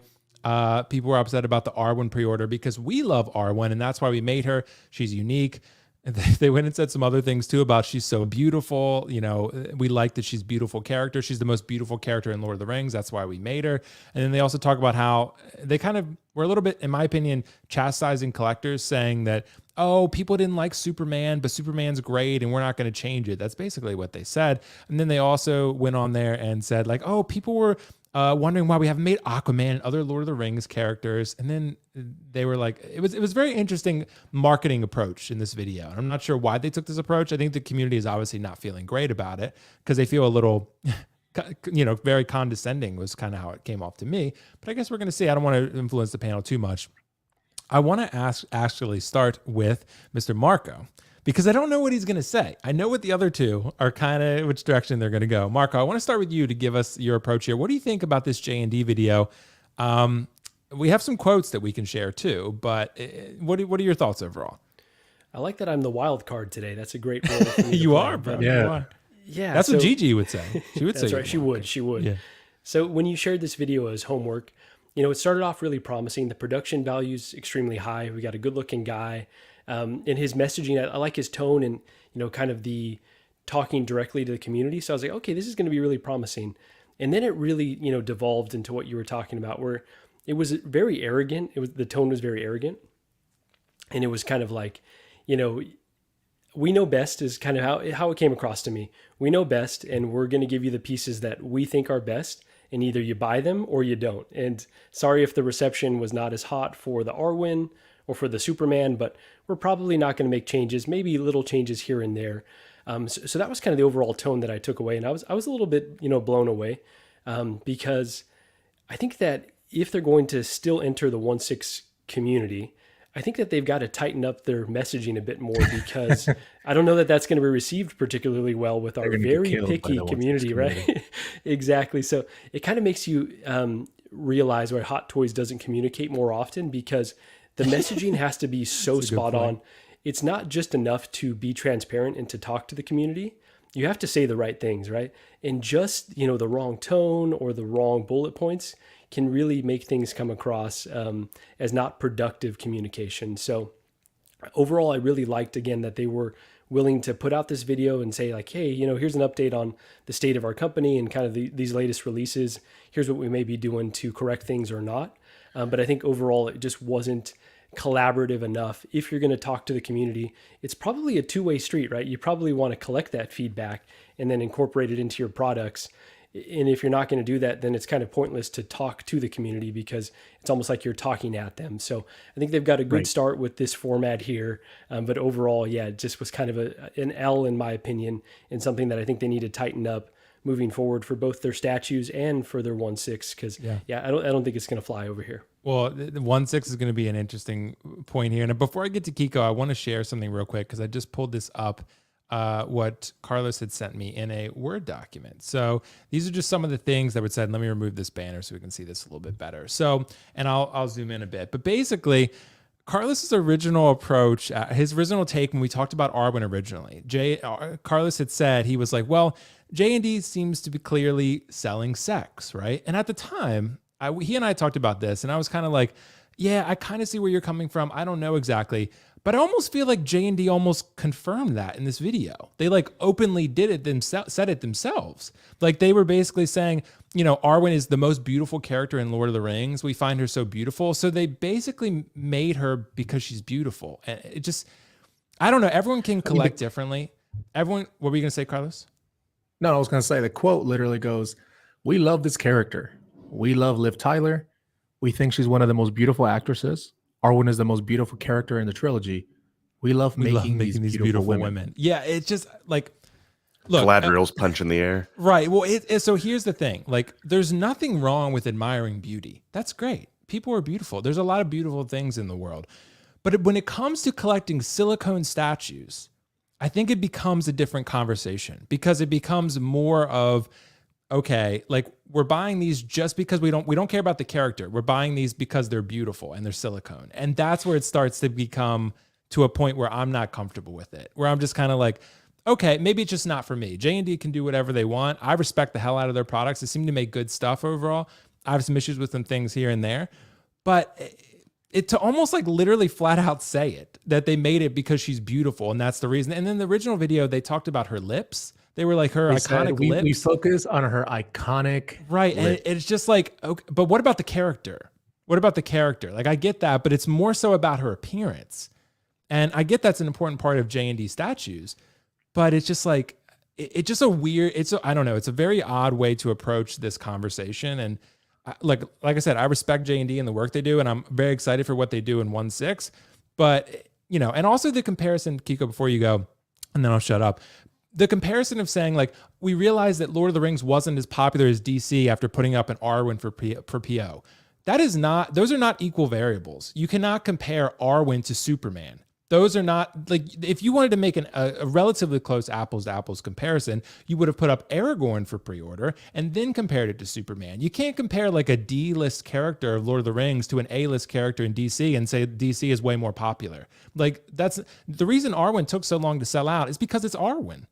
people were upset about the Arwen pre-order because we love Arwen and that's why we made her. She's unique. And they went and said some other things too about she's so beautiful. We like that she's a beautiful character. She's the most beautiful character in Lord of the Rings. That's why we made her. And then they also talk about how they kind of were a little bit, in my opinion, chastising collectors, saying that, oh, people didn't like Superman, but Superman's great and we're not going to change it. That's basically what they said. And then they also went on there and said like, oh, people were wondering why we haven't made Aquaman and other Lord of the Rings characters. And then they were like, it was very interesting marketing approach in this video. And I'm not sure why they took this approach. I think the community is obviously not feeling great about it because they feel a little, very condescending was kind of how it came off to me. But I guess we're going to see. I don't want to influence the panel too much. I want to actually start with Mr. Marco, because I don't know what he's going to say. I know what the other two are kind of, which direction they're going to go. Marco, I want to start with you to give us your approach here. What do you think about this JND video? We have some quotes that we can share too, but what are your thoughts overall? I like that I'm the wild card today. That's a great role for me. You are, bro. Yeah. You are. Yeah. That's what Gigi would say. She would say that's right. She would. Yeah. So when you shared this video as homework, it started off really promising. The production value's extremely high. We got a good looking guy. And his messaging, I like his tone and, kind of the talking directly to the community. So I was like, okay, this is going to be really promising. And then it really, devolved into what you were talking about, where it was very arrogant. The tone was very arrogant. And it was kind of like, we know best is kind of how it came across to me. We know best, and we're going to give you the pieces that we think are best. And either you buy them or you don't. And sorry if the reception was not as hot for the Arwen or for the Superman, but we're probably not going to make changes, maybe little changes here and there. So that was kind of the overall tone that I took away. And I was a little bit, blown away because I think that if they're going to still enter the 1/6 community, I think that they've got to tighten up their messaging a bit more because I don't know that that's going to be received particularly well with our very picky community, right? Exactly. So it kind of makes you realize why Hot Toys doesn't communicate more often because the messaging has to be so spot on. It's not just enough to be transparent and to talk to the community. You have to say the right things, right? And just, the wrong tone or the wrong bullet points can really make things come across as not productive communication. So overall, I really liked, again, that they were willing to put out this video and say like, hey, here's an update on the state of our company and kind of these latest releases. Here's what we may be doing to correct things or not. But I think overall it just wasn't collaborative enough. If you're going to talk to the community, it's probably a two-way street, right? You probably want to collect that feedback and then incorporate it into your products. And if you're not going to do that, then it's kind of pointless to talk to the community because it's almost like you're talking at them. So I think they've got a good start with this format here. But overall, yeah, it just was kind of an L in my opinion, and something that I think they need to tighten up moving forward for both their statues and for their 1/6. Because I don't think it's going to fly over here. Well, the 1/6 is going to be an interesting point here. And before I get to Keco, I want to share something real quick because I just pulled this up. What Carlos had sent me in a Word document. So these are just some of the things that would said, let me remove this banner so we can see this a little bit better. So, and I'll zoom in a bit, but basically Carlos's original approach, his original take when we talked about Arwen originally, Carlos had said, he was like, well, JND seems to be clearly selling sex, right? And at the time, he and I talked about this and I was kind of like, yeah, I kind of see where you're coming from. I don't know exactly. But I almost feel like JND almost confirmed that in this video. They like openly did it themselves, said it themselves. Like they were basically saying, Arwen is the most beautiful character in Lord of the Rings. We find her so beautiful. So they basically made her because she's beautiful. And it just, I don't know. Everyone can collect differently. What were you going to say, Carlos? No, I was going to say the quote literally goes, "We love this character. We love Liv Tyler. We think she's one of the most beautiful actresses. Arwen is the most beautiful character in the trilogy. We love making these beautiful women." Yeah, it's just like, look, Galadriel's punch in the air. Right. Well, so here's the thing. Like, there's nothing wrong with admiring beauty. That's great. People are beautiful. There's a lot of beautiful things in the world. But when it comes to collecting silicone statues, I think it becomes a different conversation because it becomes more of, okay, like we're buying these just because we don't care about the character. We're buying these because they're beautiful and they're silicone. And that's where it starts to become to a point where I'm not comfortable with it, where I'm just kind of like, okay, maybe it's just not for me. JND can do whatever they want. I respect the hell out of their products. They seem to make good stuff overall. I have some issues with some things here and there, but it to almost like literally flat out say it, that they made it because she's beautiful and that's the reason. And then the original video, they talked about her lips. They were like her iconic lips. We focus on her iconic right. lips. And it's just like, okay, but what about the character? What about the character? Like I get that, but it's more so about her appearance. And I get that's an important part of JND statues, but it's just like, it's just a weird, I don't know. It's a very odd way to approach this conversation. And like I said, I respect JND and the work they do, and I'm very excited for what they do in 1/6. But, and also the comparison, Keco, before you go, and then I'll shut up. The comparison of saying like, we realized that Lord of the Rings wasn't as popular as DC after putting up an Arwen for PO. Those are not equal variables. You cannot compare Arwen to Superman. Those are not, like, if you wanted to make a relatively close apples to apples comparison, you would have put up Aragorn for pre-order and then compared it to Superman. You can't compare like a D-list character of Lord of the Rings to an A-list character in DC and say DC is way more popular. Like that's the reason Arwen took so long to sell out is because it's Arwen.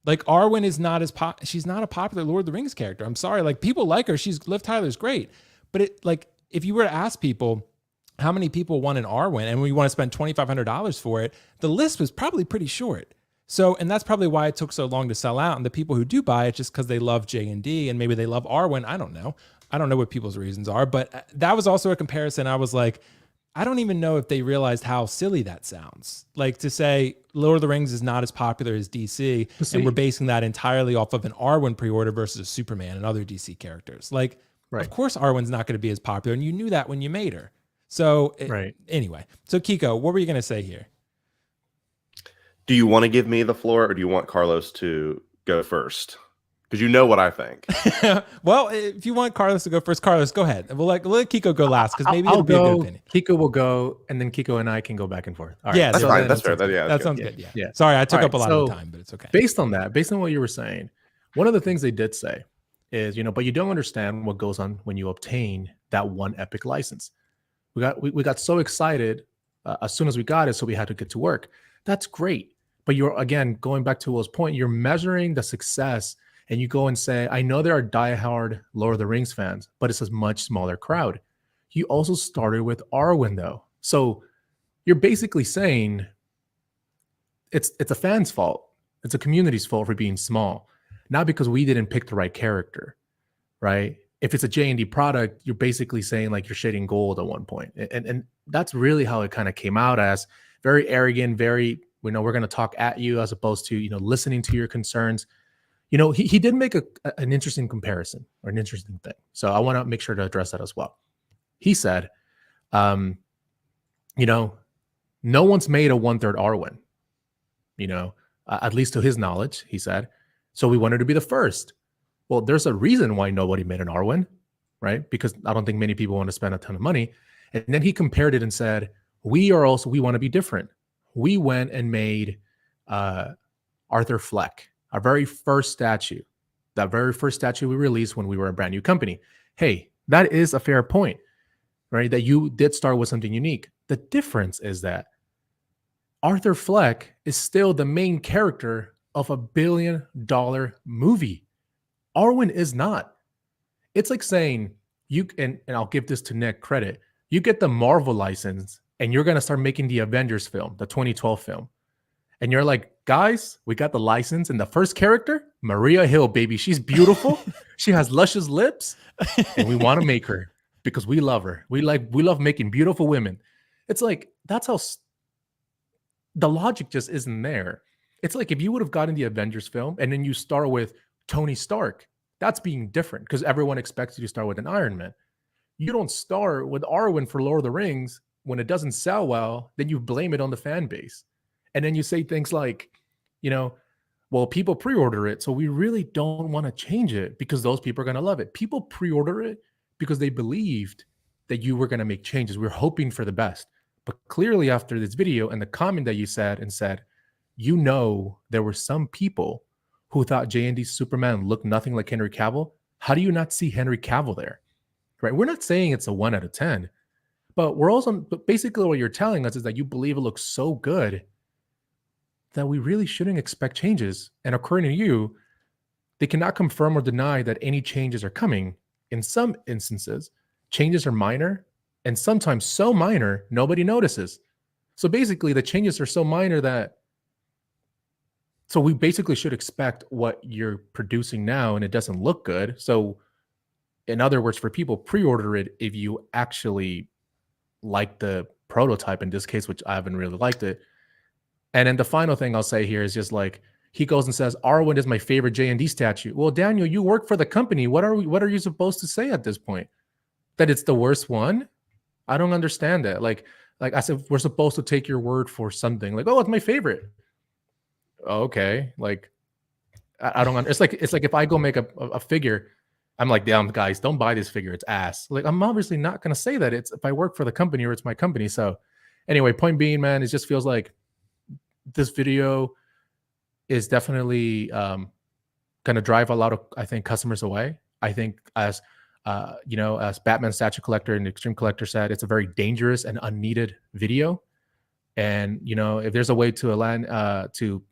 Like Arwen is not she's not a popular Lord of the Rings character. I'm sorry. Like people like her. Liv Tyler's great. But it like, if you were to ask people, how many people want an Arwen and we want to spend $2,500 for it, the list was probably pretty short. So, and that's probably why it took so long to sell out. And the people who do buy it just because they love JND and maybe they love Arwen. I don't know. I don't know what people's reasons are, but that was also a comparison. I was like, I don't even know if they realized how silly that sounds. Like to say Lord of the Rings is not as popular as DC, and we're basing that entirely off of an Arwen pre-order versus Superman and other DC characters. Like, of course Arwen's not going to be as popular, and you knew that when you made her. So anyway, so Keco, what were you going to say here? Do you want to give me the floor or do you want Carlos to go first? Because you know what I think. Well, if you want Carlos to go first, Carlos, go ahead. We'll let Keco go last because maybe it'll be a good opinion. Keco will go, and then Keco and I can go back and forth. All right. Yeah, that's fine. That's fair. That sounds good. Yeah. Sorry, I took up a lot of the time, but it's okay. Based on what you were saying, one of the things they did say is, but you don't understand what goes on when you obtain that one epic license. We got so excited as soon as we got it, so we had to get to work. That's great. But you're, again, going back to Will's point, you're measuring the success and you go and say, I know there are diehard Lord of the Rings fans, but it's a much smaller crowd. You also started with Arwen, though. So you're basically saying it's a fan's fault. It's a community's fault for being small, not because we didn't pick the right character, right? If it's a JND product, you're basically saying like you're shading gold at one point. And that's really how it kind of came out, as very arrogant, very, we're going to talk at you, as opposed to, listening to your concerns. He did make an interesting comparison, or an interesting thing. So I want to make sure to address that as well. He said, no one's made a 1/3 Arwen, at least to his knowledge, he said. So we wanted to be the first. Well, there's a reason why nobody made an Arwen, right? Because I don't think many people want to spend a ton of money. And then he compared it and said, we want to be different. We went and made Arthur Fleck, our very first statue, that very first statue we released when we were a brand new company. Hey, that is a fair point, right? That you did start with something unique. The difference is that Arthur Fleck is still the main character of a $1 billion movie. Arwen is not. It's like saying and I'll give this to Nick credit. You get the Marvel license and you're going to start making the Avengers film, the 2012 film. And you're like, guys, we got the license, and the first character, Maria Hill, baby. She's beautiful. She has luscious lips, and we want to make her because we love her. We love making beautiful women. It's like, that's how the logic just isn't there. It's like if you would have gotten the Avengers film and then you start with Tony Stark, that's being different because everyone expects you to start with an Iron Man. You don't start with Arwen for Lord of the Rings. When it doesn't sell well, then you blame it on the fan base. And then you say things like, well, people pre-order it, so we really don't want to change it because those people are going to love it. People pre-order it because they believed that you were going to make changes. We're hoping for the best. But clearly after this video and the comment that you said, there were some people who thought JND's Superman looked nothing like Henry Cavill. How do you not see Henry Cavill there? Right? We're not saying it's a 1 out of 10, but basically what you're telling us is that you believe it looks so good that we really shouldn't expect changes. And according to you, they cannot confirm or deny that any changes are coming. In some instances, changes are minor, and sometimes so minor, nobody notices. So basically, the changes are so minor so we basically should expect what you're producing now, and it doesn't look good. So in other words, for people, pre-order it if you actually like the prototype in this case, which I haven't really liked it. And then the final thing I'll say here is just like, he goes and says, Arwen is my favorite JND statue. Well, Daniel, you work for the company. What are you supposed to say at this point? That it's the worst one? I don't understand that. Like I said, we're supposed to take your word for something. Like, oh, it's my favorite. Okay. Like, I don't it's like if I go make a figure, I'm like, damn, guys, don't buy this figure. It's ass. Like, I'm obviously not going to say that. It's if I work for the company or it's my company. So anyway, point being, man, it just feels like this video is definitely going to drive a lot of, I think, customers away. I think as Batman Statue Collector and Extreme Collector said, it's a very dangerous and unneeded video. And, if there's a way to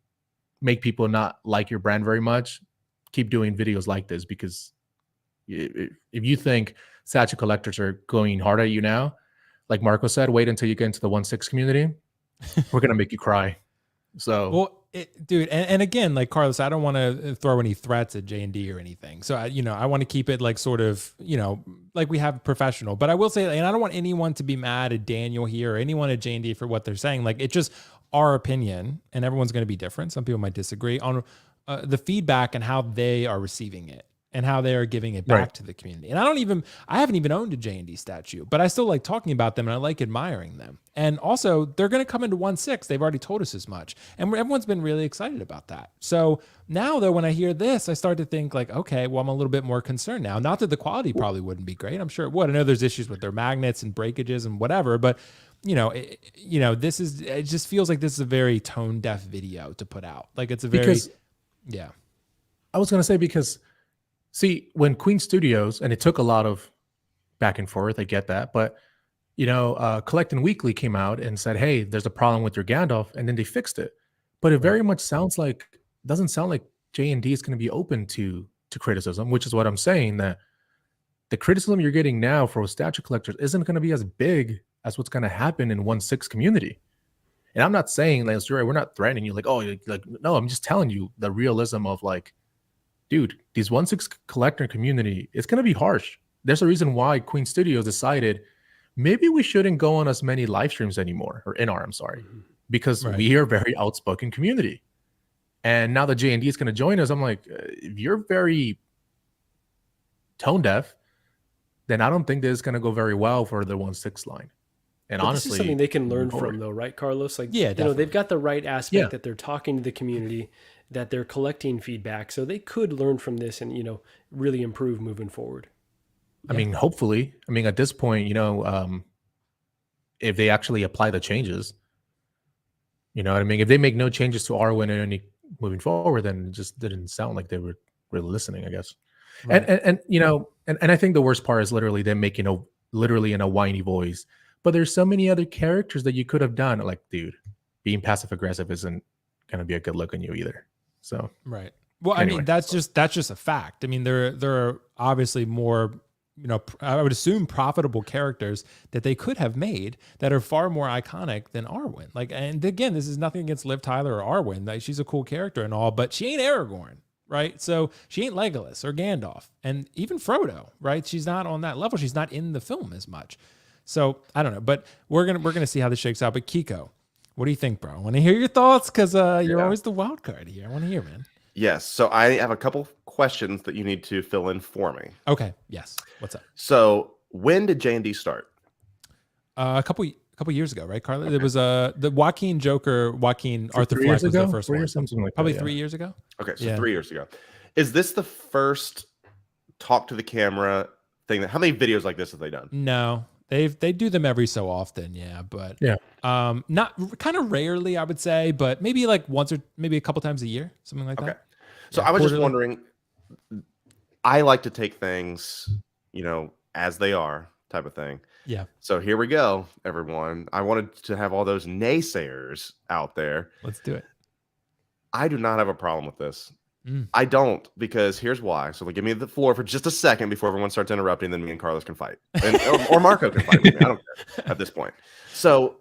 make people not like your brand very much, keep doing videos like this, because if you think statue collectors are going hard at you now, like Marco said, wait until you get into the 1/6 community. We're going to make you cry. So, well, dude, and again, like Carlos, I don't want to throw any threats at JND or anything. So I want to keep it like sort of, like we have professional, but I will say, and I don't want anyone to be mad at Daniel here or anyone at JND for what they're saying. Like, it's just our opinion, and everyone's going to be different. Some people might disagree on the feedback and how they are receiving it and how they are giving it back to the community. And I haven't even owned a JND statue, but I still like talking about them and I like admiring them. And also, they're going to come into 1/6. They've already told us as much. And everyone's been really excited about that. So now, though, when I hear this, I start to think like, okay, well, I'm a little bit more concerned now. Not that the quality probably wouldn't be great. I'm sure it would. I know there's issues with their magnets and breakages and whatever, but it just feels like this is a very tone deaf video to put out. Like it's a very, I was going to say, because see, when Queen Studios, and it took a lot of back and forth, I get that, but Collecting Weekly came out and said, hey, there's a problem with your Gandalf, and then they fixed it. But it very much doesn't sound like JND is going to be open to criticism, which is what I'm saying, that the criticism you're getting now for statue collectors isn't going to be as big as what's going to happen in 1/6 community. And I'm not saying, like, we're not threatening you, like, oh, like, no, I'm just telling you the realism of, like, dude, these 1/6 collector community, it's going to be harsh. There's a reason why Queen Studios decided maybe we shouldn't go on as many live streams anymore, or InArt, I'm sorry, because we are a very outspoken community. And now that JND is going to join us, I'm like, if you're very tone deaf, then I don't think that it's going to go very well for the 1/6 line. And but honestly, this is something they can learn from, though, right, Carlos? Like, yeah, you know, they've got the right aspect that they're talking to the community, that they're collecting feedback, so they could learn from this and, you know, really improve moving forward. I mean, hopefully. I mean, at this point, you know, if they actually apply the changes, you know what I mean? If they make no changes to Arwen and any moving forward, then it just didn't sound like they were really listening, I guess. Right. And you know, and I think the worst part is literally them making literally in a whiny voice. But there's so many other characters that you could have done. Like, dude, being passive aggressive isn't gonna be a good look on you either. So right. Well, anyway. I mean, that's just a fact. I mean, there are obviously more, you know, I would assume profitable characters that they could have made that are far more iconic than Arwen. Like, and again, this is nothing against Liv Tyler or Arwen. Like, she's a cool character and all, but she ain't Aragorn, right? So she ain't Legolas or Gandalf, and even Frodo, right? She's not on that level. She's not in the film as much. So I don't know, but we're gonna see how this shakes out. But Keco, what do you think, bro? I want to hear your thoughts because you're always the wild card here. I want to hear, man. Yes. So I have a couple questions that you need to fill in for me. Okay. Yes. What's up? So when did JND start? A couple years ago, right, Carla? Okay. It was the Joaquin Arthur Fleck was the first one. Something like probably that, 3 years ago. Okay, so 3 years ago. Is this the first talk to the camera thing? How many videos like this have they done? No. They do them every so often, but not kind of rarely, I would say, but maybe like once or maybe a couple times a year, something like that. So I was just wondering, I like to take things, you know, as they are type of thing. Yeah. So here we go, everyone. I wanted to have all those naysayers out there. Let's do it. I do not have a problem with this. I don't, because here's why. So give me the floor for just a second before everyone starts interrupting, then me and Carlos can fight. Or Marco can fight with me. I don't care at this point. So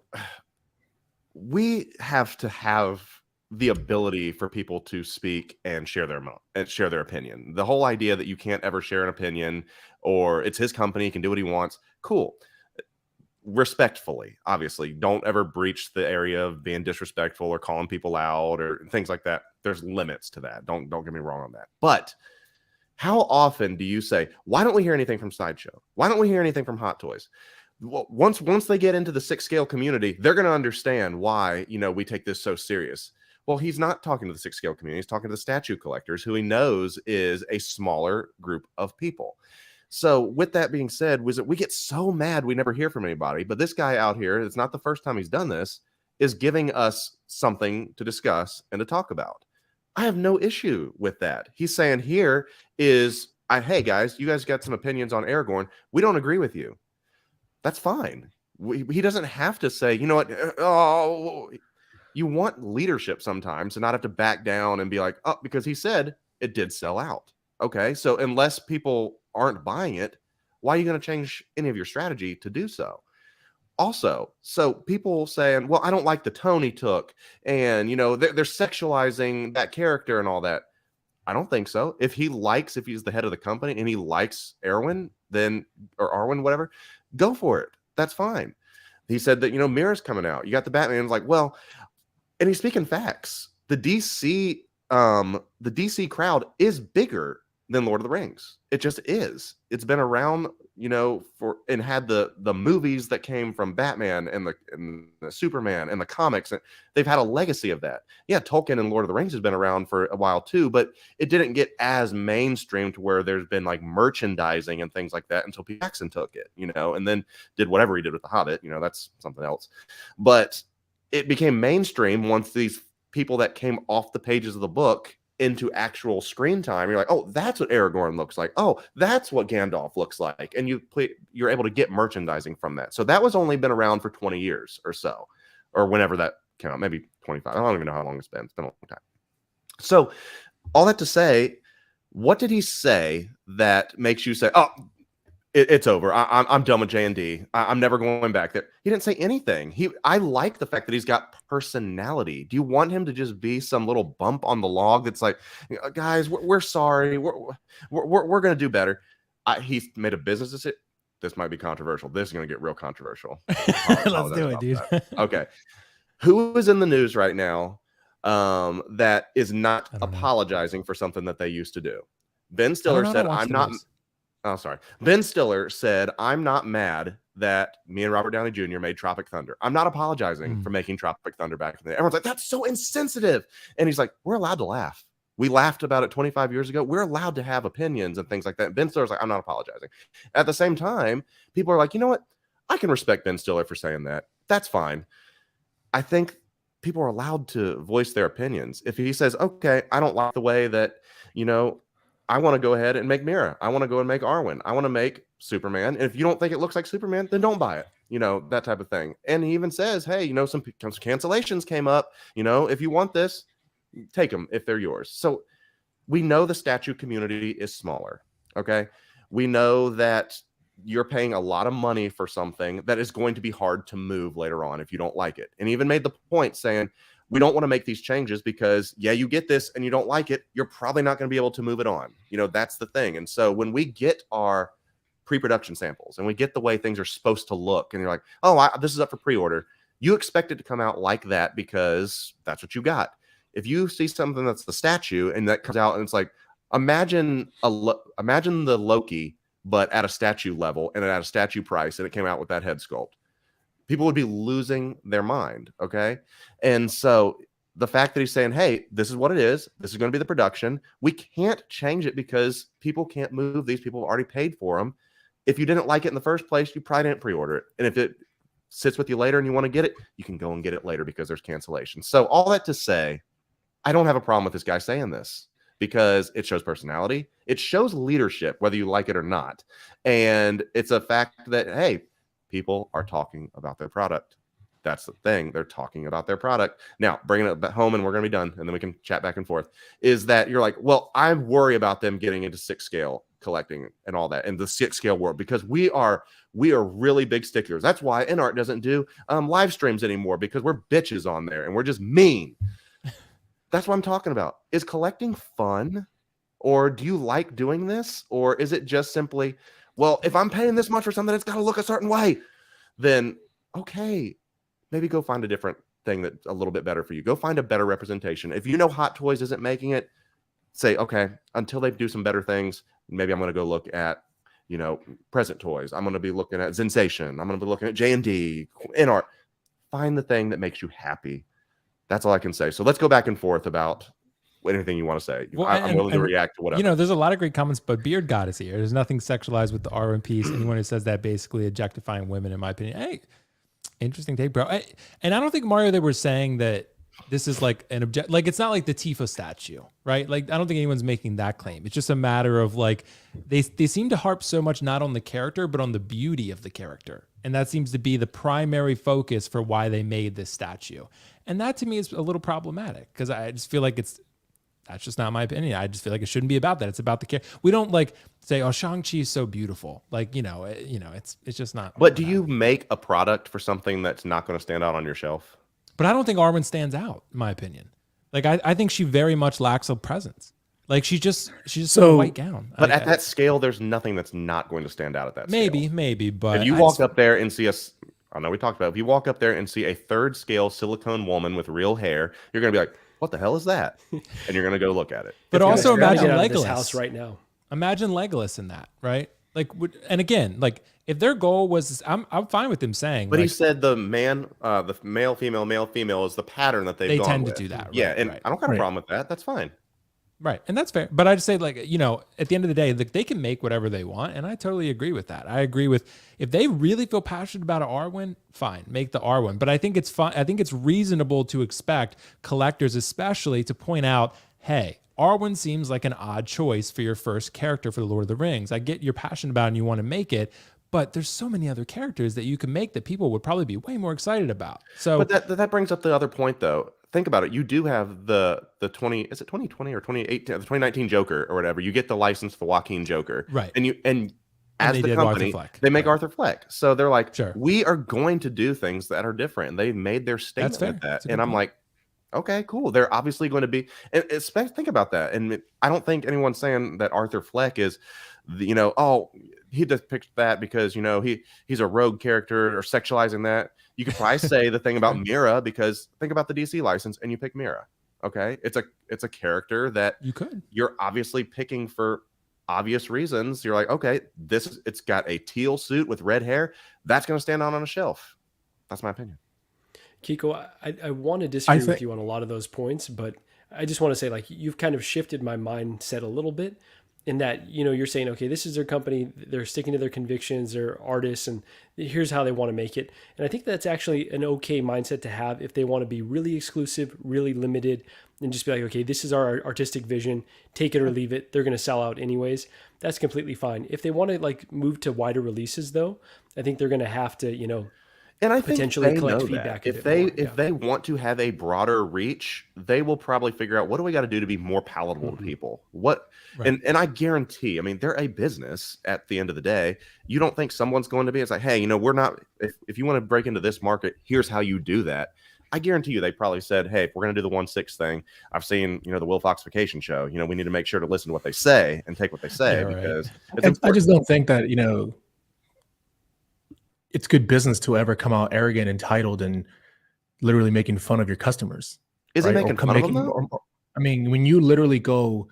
we have to have the ability for people to speak and share their opinion. The whole idea that you can't ever share an opinion, or it's his company, he can do what he wants. Cool. Respectfully, obviously, don't ever breach the area of being disrespectful or calling people out or things like that. There's limits to that. Don't get me wrong on that. But how often do you say, why don't we hear anything from Sideshow? Why don't we hear anything from Hot Toys? Once they get into the 6 scale community, they're going to understand why, you know, we take this so serious. Well, he's not talking to the 6 scale community. He's talking to the statue collectors, who he knows is a smaller group of people. So with that being said, we get so mad we never hear from anybody. But this guy out here, it's not the first time he's done this, is giving us something to discuss and to talk about. I have no issue with that. He's saying here is, hey guys, you guys got some opinions on Aragorn. We don't agree with you. That's fine. He doesn't have to say, you know what? Oh, you want leadership sometimes to not have to back down and be like, oh, because he said it did sell out. Okay, so unless people aren't buying it, why are you going to change any of your strategy to do so? Also, so people saying, well, I don't like the tone he took, and you know, they're sexualizing that character and all that. I don't think so. If he's the head of the company and he likes Arwen, or Arwen, whatever, go for it. That's fine. He said that, you know, Mira's coming out. You got the Batman. Like, well, and he's speaking facts. The DC crowd is bigger than Lord of the Rings. It just is. It's been around, you know, and had the movies that came from Batman and the Superman and the comics. And they've had a legacy of that. Yeah, Tolkien and Lord of the Rings has been around for a while too, but it didn't get as mainstream to where there's been like merchandising and things like that until Peter Jackson took it, you know, and then did whatever he did with The Hobbit. You know, that's something else. But it became mainstream once these people that came off the pages of the book into actual screen time. You're like, oh, that's what Aragorn looks like. Oh, that's what Gandalf looks like. And you're able to get merchandising from that. So that was only been around for 20 years or so, or whenever that came out, maybe 25. I don't even know how long it's been. It's been a long time. So all that to say, what did he say that makes you say, oh, It's over. I'm done with JND. I'm never going back there. He didn't say anything. I like the fact that he's got personality. Do you want him to just be some little bump on the log that's like, guys, we're sorry. We're going to do better. He's made a business decision. This might be controversial. This is going to get real controversial. Let's do it, dude. Okay. Who is in the news right now that is not apologizing for something that they used to do? Ben Stiller said, I'm not. Oh, sorry. Ben Stiller said, I'm not mad that me and Robert Downey Jr. made Tropic Thunder. I'm not apologizing for making Tropic Thunder back in the day. Everyone's like, that's so insensitive. And he's like, we're allowed to laugh. We laughed about it 25 years ago. We're allowed to have opinions and things like that. Ben Stiller's like, I'm not apologizing. At the same time, people are like, you know what? I can respect Ben Stiller for saying that. That's fine. I think people are allowed to voice their opinions. If he says, okay, I don't like the way that, I want to go ahead and make Mira. I want to go and make Arwen. I want to make Superman. And if you don't think it looks like Superman, then don't buy it. That type of thing. And he even says, hey, some cancellations came up. If you want this, take them if they're yours. So we know the statue community is smaller. Okay. We know that you're paying a lot of money for something that is going to be hard to move later on if you don't like it. And he even made the point saying, we don't want to make these changes because, you get this and you don't like it, you're probably not going to be able to move it on. That's the thing. And so when we get our pre-production samples and we get the way things are supposed to look, and you're like, oh, this is up for pre-order, you expect it to come out like that because that's what you got. If you see something that's the statue and that comes out and it's like, imagine the Loki, but at a statue level and at a statue price, and it came out with that head sculpt, people would be losing their mind. Okay. And so the fact that he's saying, hey, this is what it is. This is going to be the production. We can't change it because people can't move these. People have already paid for them. If you didn't like it in the first place, you probably didn't pre-order it. And if it sits with you later and you want to get it, you can go and get it later because there's cancellation. So all that to say, I don't have a problem with this guy saying this because it shows personality. It shows leadership, whether you like it or not. And it's a fact that, hey, people are talking about their product. That's the thing. They're talking about their product. Now, bringing it home, and we're going to be done, and then we can chat back and forth, is that you're like, well, I worry about them getting into 6-scale collecting and all that, in the 6-scale world, because we are really big sticklers. That's why InArt doesn't do live streams anymore, because we're bitches on there, and we're just mean. That's what I'm talking about. Is collecting fun? Or do you like doing this? Or is it just simply, well, if I'm paying this much for something, it's got to look a certain way. Then, okay, maybe go find a different thing that's a little bit better for you. Go find a better representation. If Hot Toys isn't making it, say, okay, until they do some better things, maybe I'm going to go look at, Present Toys. I'm going to be looking at Sensation. I'm going to be looking at JND, InArt. Find the thing that makes you happy. That's all I can say. So let's go back and forth about anything you want to say. Well, I'm willing to react to whatever. There's a lot of great comments, but Beard God is here. There's nothing sexualized with the Arwen piece. Anyone who says that basically objectifying women, in my opinion. Hey, interesting take, bro. And I don't think, Mario, they were saying that this is like an object. Like, it's not like the Tifa statue, right? Like, I don't think anyone's making that claim. It's just a matter of like, they seem to harp so much not on the character, but on the beauty of the character. And that seems to be the primary focus for why they made this statue. And that to me is a little problematic because I just feel like that's just not my opinion. I just feel like it shouldn't be about that. It's about the character. We don't like say, oh, Shang-Chi is so beautiful. Like, it's just not. But do you make a product for something that's not going to stand out on your shelf? But I don't think Arwen stands out, in my opinion. Like, I think she very much lacks a presence. Like, she's just a white gown. But at that scale, there's nothing that's not going to stand out at that scale. Maybe. But if you walk up there and see I know we talked about it. If you walk up there and see a 3rd scale silicone woman with real hair, you're going to be like, what the hell is that? And you're going to go look at it. But also imagine Legolas. This house right now. Imagine Legolas in that, right? Like, and again, like if their goal was, I'm fine with them saying. But he said the male, female is the pattern that they tend to do that. Right? Yeah, and I don't have a problem with that. That's fine. Right. And that's fair. But I just say, like, at the end of the day, they can make whatever they want. And I totally agree with that. I agree with, if they really feel passionate about an Arwen, fine, make the Arwen. But I think it's fun. I think it's reasonable to expect collectors, especially, to point out, hey, Arwen seems like an odd choice for your first character for the Lord of the Rings. I get you're passionate about it and you want to make it, but there's so many other characters that you can make that people would probably be way more excited about. So, but that brings up the other point, though. Think about it. You do have the 2020 or 2018, the 2019 Joker or whatever. You get the license for Joaquin Joker, right? And as they the did company, Arthur Fleck. they make Right. Arthur Fleck. So they're like, Sure. we are going to do things that are different. And they made their That's statement fair. with that. That's a good And I'm point. like, okay, cool. They're obviously going to be, and think about that. And I don't think anyone's saying that Arthur Fleck is, oh, he just picked that because, he's a rogue character or sexualizing that. You could probably say the thing about Mira, because think about the DC license and you pick Mira. Okay. It's a character that you're obviously picking for obvious reasons. You're like, okay, it's got a teal suit with red hair. That's going to stand out on a shelf. That's my opinion. Keco, I want to disagree with you on a lot of those points, but I just want to say, like, you've kind of shifted my mindset a little bit in that, you're saying, okay, this is their company. They're sticking to their convictions. They're artists, and here's how they want to make it. And I think that's actually an okay mindset to have if they want to be really exclusive, really limited, and just be like, okay, this is our artistic vision. Take it or leave it. They're going to sell out anyways. That's completely fine. If they want to like move to wider releases, though, I think they're going to have to, and I potentially think they collect know feedback. That. If they want to have a broader reach, they will probably figure out, what do we got to do to be more palatable to people? And I guarantee, I mean, they're a business at the end of the day. You don't think someone's going to be, it's like, hey, we're not, if you want to break into this market, here's how you do that. I guarantee you they probably said, hey, if we're going to do the 1/6 thing, I've seen, the WillFoxification show, we need to make sure to listen to what they say and take what they say, because I just don't think that, it's good business to ever come out arrogant, entitled, and literally making fun of your customers. Is he making fun of them, though? I mean, when you literally go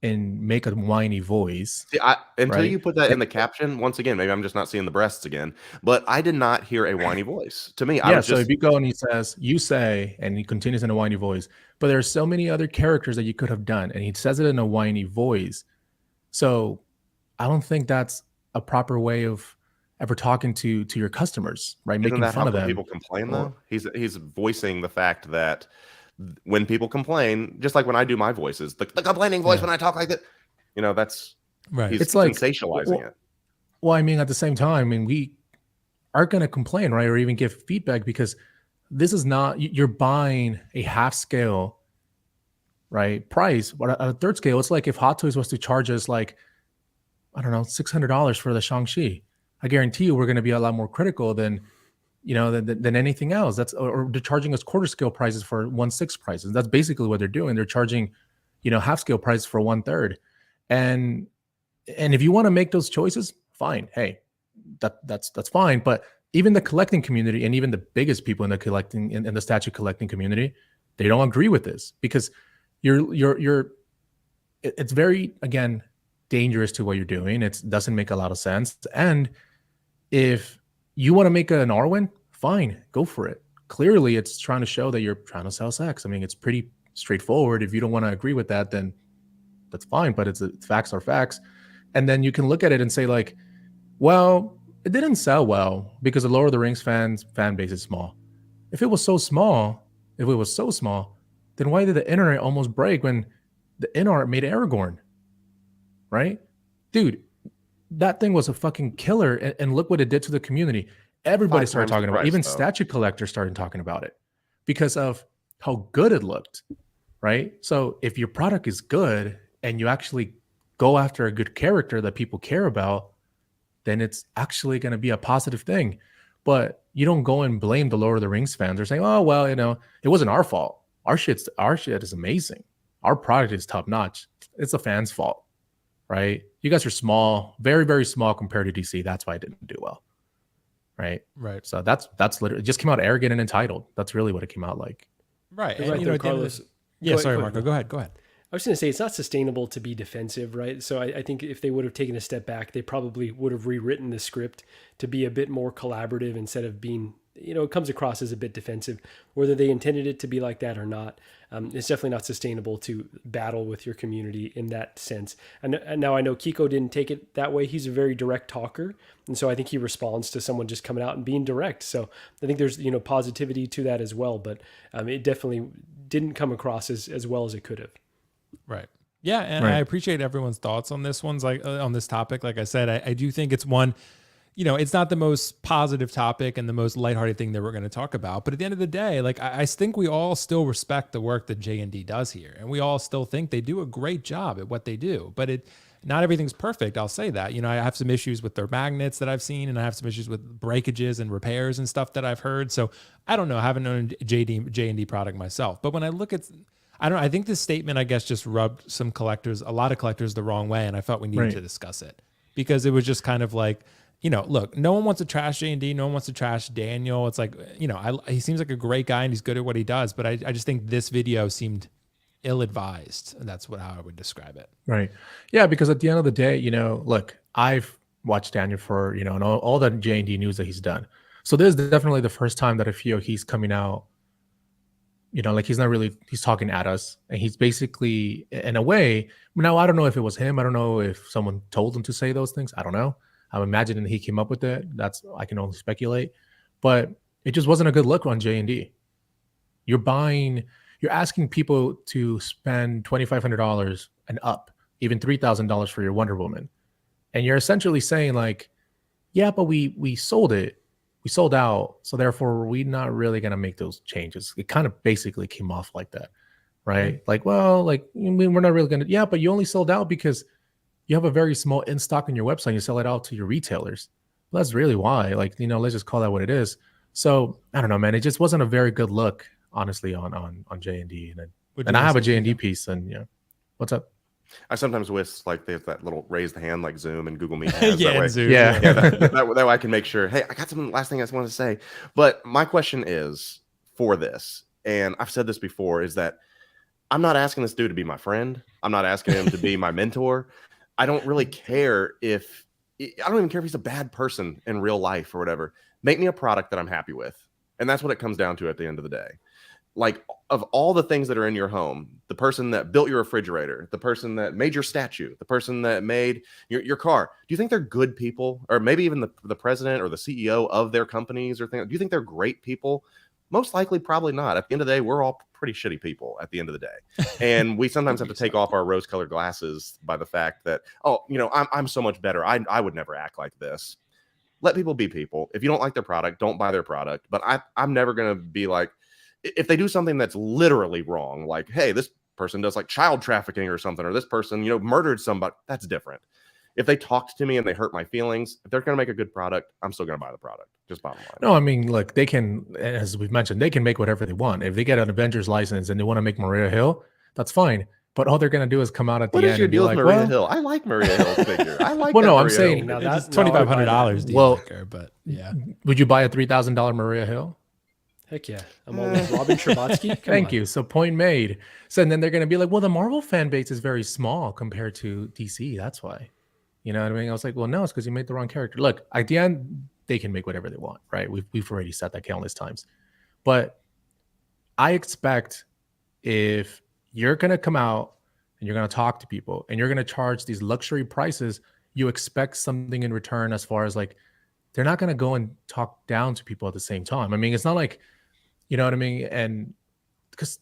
and make a whiny voice. See, until you put that in the caption, once again, maybe I'm just not seeing the breasts again, but I did not hear a whiny voice. To me, so if you go and he says, you say, and he continues in a whiny voice, but there are so many other characters that you could have done, and he says it in a whiny voice. So I don't think that's a proper way of ever talking to your customers, right? Isn't Making fun of them. People complain, though. He's voicing the fact that when people complain, just like when I do my voices, the complaining voice when I talk like that, that's right. He's like sensationalizing it. Well, I mean, at the same time, we aren't going to complain, right, or even give feedback, because this is not, you're buying a half scale, right, price. But at a third scale, it's like if Hot Toys was to charge us like, I don't know, $600 for the Shang-Chi. I guarantee you we're going to be a lot more critical than anything else. Or they're charging us quarter scale prices for 1/6 prices. That's basically what they're doing. They're charging, half scale prices for 1/3. And if you want to make those choices, fine. Hey, that's fine. But even the collecting community, and even the biggest people in the collecting in the statue collecting community, they don't agree with this, because it's very, again, dangerous to what you're doing. It doesn't make a lot of sense. And if you want to make an Arwen, fine, go for it. Clearly, it's trying to show that you're trying to sell sex. I mean, it's pretty straightforward. If you don't want to agree with that, then that's fine. But facts are facts. And then you can look at it and say, like, well, it didn't sell well because the Lord of the Rings fan base is small. If it was so small, then why did the internet almost break when the InArt made Aragorn? Right? Dude, that thing was a fucking killer, and look what it did to the community. Everybody started talking about it. Even statue collectors started talking about it because of how good it looked, right? So if your product is good and you actually go after a good character that people care about, then it's actually going to be a positive thing. But you don't go and blame the Lord of the Rings fans or saying, oh, well, it wasn't our fault. Our shit is amazing. Our product is top notch. It's the fans' fault. Right? You guys are small, very, very small compared to DC. That's why it didn't do well. Right? Right. So that's literally, it just came out arrogant and entitled. That's really what it came out like. Right. And, Carlos. Sorry, Marco. Go ahead. I was going to say, it's not sustainable to be defensive, right? So I think if they would have taken a step back, they probably would have rewritten the script to be a bit more collaborative instead of being, it comes across as a bit defensive. Whether they intended it to be like that or not, it's definitely not sustainable to battle with your community in that sense. And now I know Keco didn't take it that way. He's a very direct talker. And so I think he responds to someone just coming out and being direct. So I think there's, positivity to that as well. But it definitely didn't come across as well as it could have. Right. Yeah. And I appreciate everyone's thoughts on this on this topic. Like I said, I do think it's one, it's not the most positive topic and the most lighthearted thing that we're going to talk about. But at the end of the day, like I think we all still respect the work that JND does here. And we all still think they do a great job at what they do. But not everything's perfect. I'll say that. I have some issues with their magnets that I've seen, and I have some issues with breakages and repairs and stuff that I've heard. So I don't know. I haven't owned JND product myself, but when I look at, I think this statement, I guess, just rubbed a lot of collectors the wrong way, and I felt we needed to discuss it because it was just kind of like, look, no one wants to trash JND. No one wants to trash Daniel. It's like, he seems like a great guy and he's good at what he does, but I just think this video seemed ill-advised, and that's how I would describe it. Right. Yeah, because at the end of the day, look, I've watched Daniel for, and all the JND news that he's done. So this is definitely the first time that I feel he's coming out, like he's talking at us, and he's basically, in a way, now I don't know if it was him. I don't know if someone told him to say those things. I don't know. I'm imagining he came up with it. I can only speculate, but it just wasn't a good look on JND. You're asking people to spend $2,500 and up, even $3,000 for your Wonder Woman. And you're essentially saying like, yeah, but we sold it. We sold out. So therefore we're not really going to make those changes. It kind of basically came off like that, right? Mm-hmm. Like, well, like we're not really going to, yeah, but you only sold out because you have a very small in stock on your website. You sell it out to your retailers. Well, that's really why, like, let's just call that what it is. So I don't know, man. It just wasn't a very good look, honestly, on JND. And I have a JND piece, and what's up? I sometimes wish like there's that little raise the hand like Zoom and Google Meet has. Yeah, that way, Zoom. Yeah, that way I can make sure, hey, I got some last thing I just wanted to say. But my question is for this, and I've said this before, is that I'm not asking this dude to be my friend. I'm not asking him to be my mentor. I don't really care I don't even care if he's a bad person in real life or whatever. Make me a product that I'm happy with. And that's what it comes down to at the end of the day. Like, of all the things that are in your home, the person that built your refrigerator, the person that made your statue, the person that made your car, do you think they're good people? Or maybe even the president or the CEO of their companies or things? Do you think they're great people? Most likely, probably not. At the end of the day, we're all pretty shitty people at the end of the day. And we sometimes have to take off our rose-colored glasses by the fact that, I'm so much better. I would never act like this. Let people be people. If you don't like their product, don't buy their product. But I'm never going to be like, if they do something that's literally wrong, like, hey, this person does like child trafficking or something, or this person, murdered somebody, that's different. If they talked to me and they hurt my feelings, if they're going to make a good product, I'm still going to buy the product. Just bottom line. No, I mean, look, they can, as we've mentioned, they can make whatever they want. If they get an Avengers license and they want to make Maria Hill, that's fine. But all they're going to do is come out at the end. What is your deal with like, Maria Hill? I like Maria Hill's figure. I like. Well, no, I'm Maria saying Hill. That's $2,500 deal maker, but yeah. Would you buy a $3,000 Maria Hill? Heck yeah. I'm all with Robin Scherbatsky. Thank you. So point made. So and then they're going to be like, well, the Marvel fan base is very small compared to DC. That's why. You know what I mean? I was like, well, no, it's because you made the wrong character. Look, at the end, they can make whatever they want, right? We've already said that countless times. But I expect if you're going to come out and you're going to talk to people and you're going to charge these luxury prices, you expect something in return as far as like, they're not going to go and talk down to people at the same time. I mean, it's not like, you know what I mean? And because,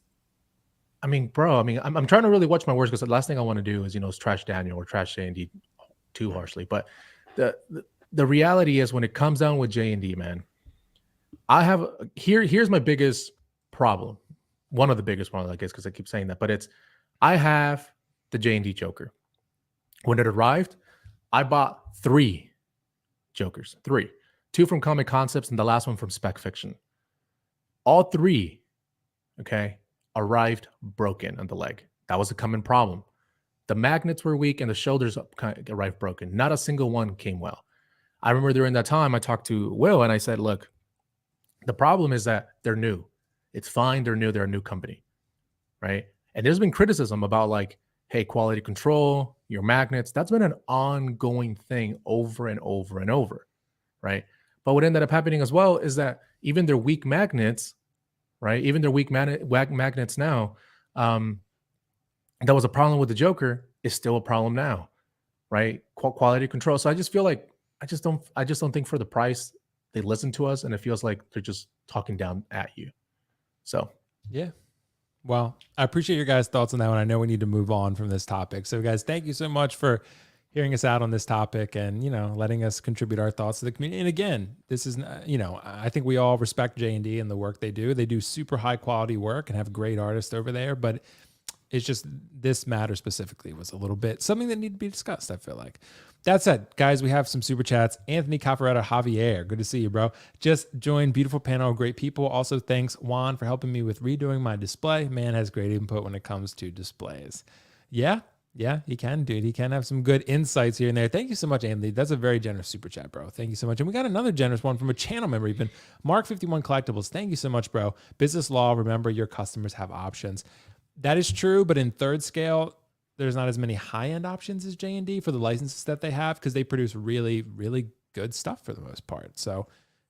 I mean, bro, I'm trying to really watch my words because the last thing I want to do is, is trash Daniel or trash JND too harshly. But the reality is when it comes down with JND, man, here's my biggest problem. One of the biggest ones, I guess, because I keep saying that, but I have the JND Joker. When it arrived, I bought 3 Jokers, 3, 2 from Comic Concepts and the last one from Spec Fiction. All 3, okay, arrived broken on the leg. That was a common problem. The magnets were weak and the shoulders arrived broken. Not a single one came well. I remember during that time I talked to Will and I said, look, the problem is that they're new. It's fine. They're new. They're a new company, right? And there's been criticism about like, hey, quality control, your magnets. That's been an ongoing thing over and over and over, right? But what ended up happening as well is that even their weak magnets, right? Even their weak magnets now, that was a problem with the Joker, is still a problem now, right? Quality control. So I just feel like I just don't think for the price they listen to us, and it feels like they're just talking down at you. So yeah. Well, I appreciate your guys' thoughts on that one. I know we need to move on from this topic. So guys, thank you so much for hearing us out on this topic and, letting us contribute our thoughts to the community. And again, this is, I think we all respect J&D and the work they do. They do super high quality work and have great artists over there, but It's just this matter specifically was a little bit something that needed to be discussed, I feel like. That said, guys, we have some super chats. Anthony Cafaretta Javier, good to see you, bro. Just joined, beautiful panel, great people. Also, thanks, Juan, for helping me with redoing my display. Man has great input when it comes to displays. Yeah, he can, dude. He can have some good insights here and there. Thank you so much, Anthony. That's a very generous super chat, bro. Thank you so much. And we got another generous one from a channel member, even Mark51 Collectibles. Thank you so much, bro. Business law, remember your customers have options. That is true, but in third scale, there's not as many high-end options as JND for the licenses that they have because they produce really, really good stuff for the most part. So,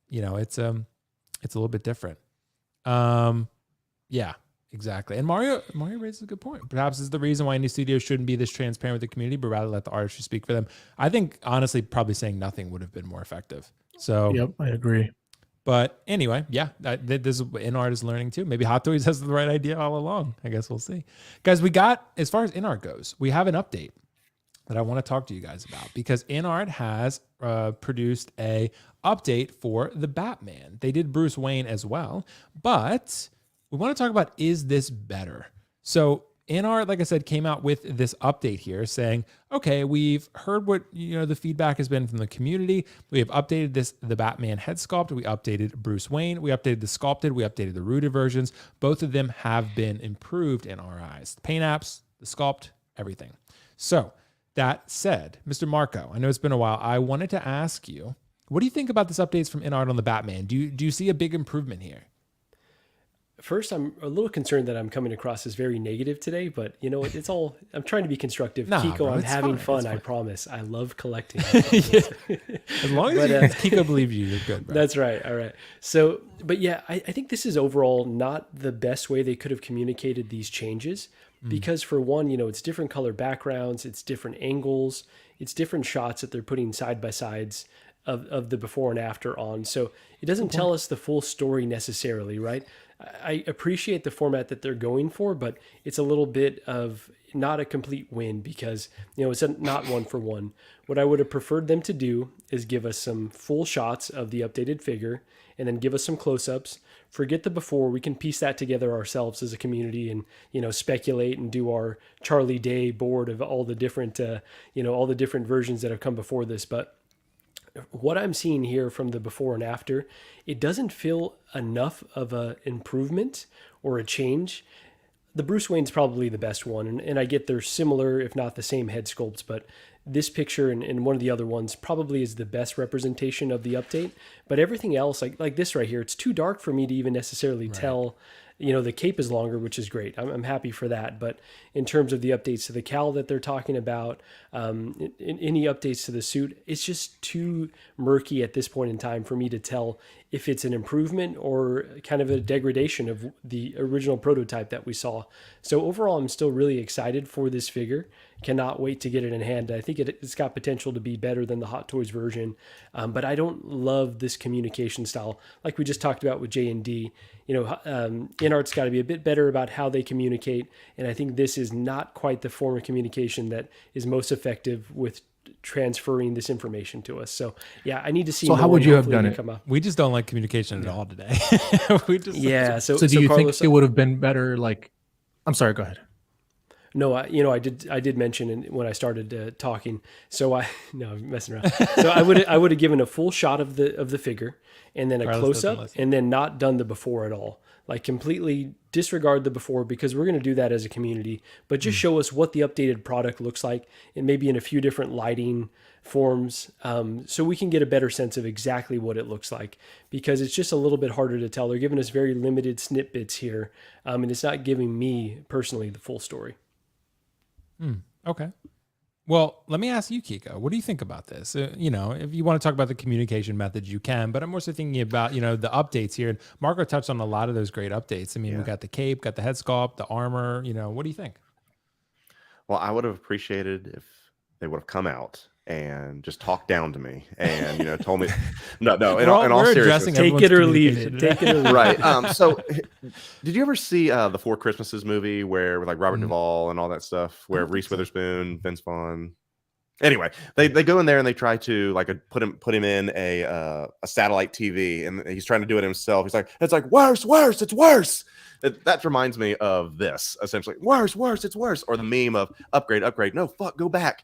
it's a little bit different. Yeah, exactly. And Mario raises a good point. Perhaps this is the reason why indie studios shouldn't be this transparent with the community, but rather let the artists speak for them. I think, honestly, probably saying nothing would have been more effective. So, yep, I agree. But anyway, yeah, this is what InArt is learning too. Maybe Hot Toys has the right idea all along. I guess we'll see. Guys, as far as InArt goes, we have an update that I want to talk to you guys about because InArt has produced a update for the Batman. They did Bruce Wayne as well, but we want to talk about, is this better? So InArt, like I said, came out with this update here saying, okay, we've heard what the feedback has been from the community. We have updated the Batman head sculpt. We updated Bruce Wayne. We updated the sculpted. We updated the rooted versions. Both of them have been improved in our eyes. The paint apps, the sculpt, everything. So that said, Mr. Marco, I know it's been a while. I wanted to ask you, what do you think about this updates from InArt on the Batman? Do you see a big improvement here? First, I'm a little concerned that I'm coming across as very negative today, but it's all, I'm trying to be constructive. Keco, bro, I'm having fine. fun, I promise. I love collecting. As long as Keco believes you, you're good, bro. That's right. All right. So, but yeah, I think this is overall not the best way they could have communicated these changes because for one, it's different color backgrounds, it's different angles, it's different shots that they're putting side by sides of the before and after on. So it doesn't tell us the full story necessarily, right? I appreciate the format that they're going for, but it's a little bit of not a complete win because, it's not one for one. What I would have preferred them to do is give us some full shots of the updated figure and then give us some close-ups. Forget the before. We can piece that together ourselves as a community and, speculate and do our Charlie Day board of all the different, all the different versions that have come before this. But what I'm seeing here from the before and after, it doesn't feel enough of an improvement or a change. The Bruce Wayne's probably the best one, and I get they're similar, if not the same head sculpts, but this picture and one of the other ones probably is the best representation of the update. But everything else, like this right here, it's too dark for me to even necessarily tell. The cape is longer, which is great. I'm happy for that. But in terms of the updates to the cowl that they're talking about, any updates to the suit, it's just too murky at this point in time for me to tell if it's an improvement or kind of a degradation of the original prototype that we saw. So overall, I'm still really excited for this figure. Cannot wait to get it in hand. I think it's got potential to be better than the Hot Toys version, but I don't love this communication style. Like we just talked about with JND, InArt's got to be a bit better about how they communicate, and I think this is not quite the form of communication that is most effective with transferring this information to us. So yeah, I need to see. So how would you have done it? We just don't like communication at all today. So do you think it would have been better? I'm sorry, go ahead. No, I did mention when I started talking. So I'm messing around. So I would have given a full shot of the figure and then a close up and then not done the before at all. Like completely disregard the before because we're going to do that as a community, but just show us what the updated product looks like and maybe in a few different lighting forms so we can get a better sense of exactly what it looks like because it's just a little bit harder to tell. They're giving us very limited snippets here and it's not giving me personally the full story. Okay. Well, let me ask you, Keco, what do you think about this? If you want to talk about the communication methods, you can, but I'm also thinking about, the updates here. And Marco touched on a lot of those great updates. I mean, we got the cape, got the head sculpt, the armor, what do you think? Well, I would have appreciated if they would have come out and just talked down to me and, told me, no, in all seriousness, take it or leave it. Right. So did you ever see the Four Christmases movie with like Robert Duvall and all that stuff where Reese Witherspoon, Vince Vaughn? Anyway, they go in there and they try to like put him in a satellite TV, and he's trying to do it himself. He's like, it's like worse, it's worse. That reminds me of this essentially. Worse, it's worse. Or the meme of upgrade. No, fuck, go back.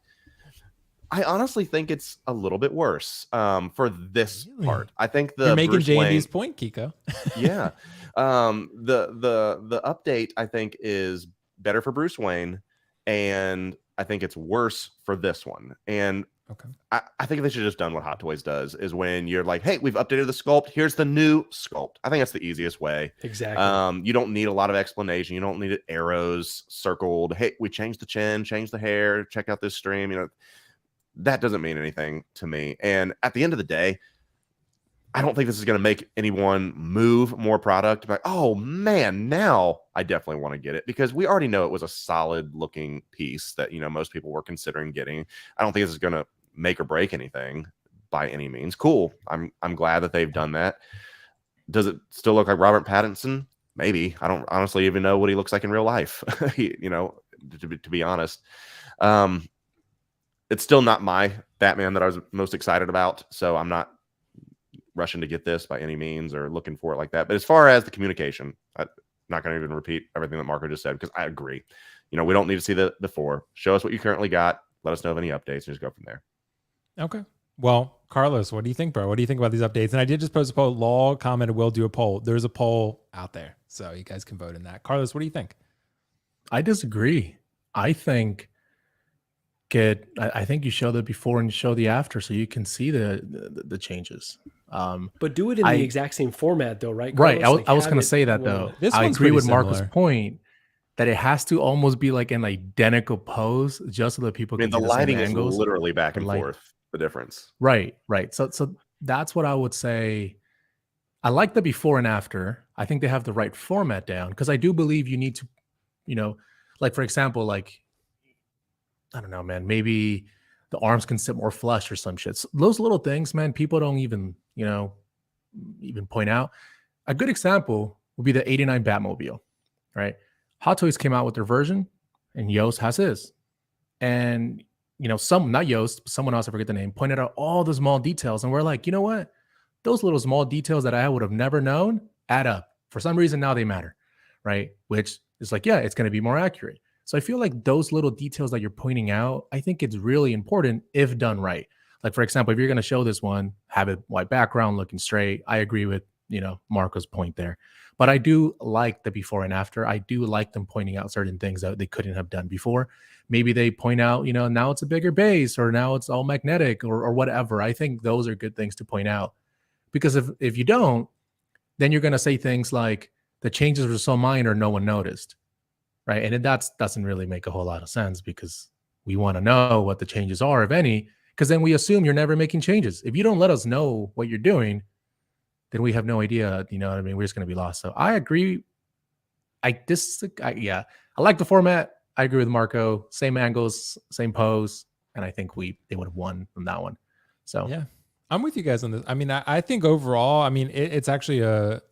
I honestly think it's a little bit worse for this part. I think You're making Bruce JND's Wayne, point, Keco. yeah. The update I think is better for Bruce Wayne, and I think it's worse for this one. And Okay. I think they should have just done what Hot Toys does, is when you're like, hey, we've updated the sculpt. Here's the new sculpt. I think that's the easiest way. Exactly. You don't need a lot of explanation. You don't need arrows circled. Hey, we changed the chin, changed the hair. Check out this stream. You know, that doesn't mean anything to me. And at the end of the day, I don't think this is going to make anyone move more product. Like, oh man, now I definitely want to get it, because we already know it was a solid looking piece that, you know, most people were considering getting. I don't think this is going to make or break anything by any means. Cool. I'm glad that they've done that. Does it still look like Robert Pattinson? Maybe. I don't honestly even know what he looks like in real life. You know, to be honest. It's still not my Batman that I was most excited about, so I'm not rushing to get this by any means or looking for it like that. But as far as the communication, I'm not going to even repeat everything that Marco just said, because I agree. You know, we don't need to see the before. Show us what you currently got. Let us know of any updates and just go from there. Okay. Well, Carlos, what do you think, bro? What do you think about these updates? And I did just post a poll. Law commented, we'll do a poll. There's a poll out there, so you guys can vote in that. Carlos, what do you think? I disagree. I think I think you show the before and you show the after, so you can see the changes. But do it in the exact same format, though, right? Right. Carlos? I was going to say that, though. I agree with Marco's point that it has to almost be like an identical pose, just so that people can see the lighting is angles. Literally back and forth. The difference. Right. So that's what I would say. I like the before and after. I think they have the right format down, because I do believe you need to, you know, like, for example, like, I don't know, man, maybe the arms can sit more flush or some shit. So those little things, man, people don't even, you know, even point out. A good example would be the 89 Batmobile, right? Hot Toys came out with their version, and Yoast has his. And, you know, not Yoast, but someone else, I forget the name, pointed out all the small details. And we're like, you know what? Those little small details that I would have never known add up. For some reason, now they matter, right? Which is like, yeah, it's going to be more accurate. So I feel like those little details that you're pointing out, I think it's really important if done right. Like, for example, if you're going to show this one, have it white background, looking straight. I agree with, you know, Marco's point there. But I do like the before and after. I do like them pointing out certain things that they couldn't have done before. Maybe they point out, you know, now it's a bigger base, or now it's all magnetic, or whatever. I think those are good things to point out. Because if you don't, then you're going to say things like the changes were so minor, no one noticed. Right. And that doesn't really make a whole lot of sense, because we want to know what the changes are, if any, because then we assume you're never making changes. If you don't let us know what you're doing, then we have no idea. You know what I mean? We're just going to be lost. So I agree. I like the format. I agree with Marco. Same angles, same pose. And I think they would have won from that one. So yeah. I'm with you guys on this. I mean, I think overall, I mean, it's actually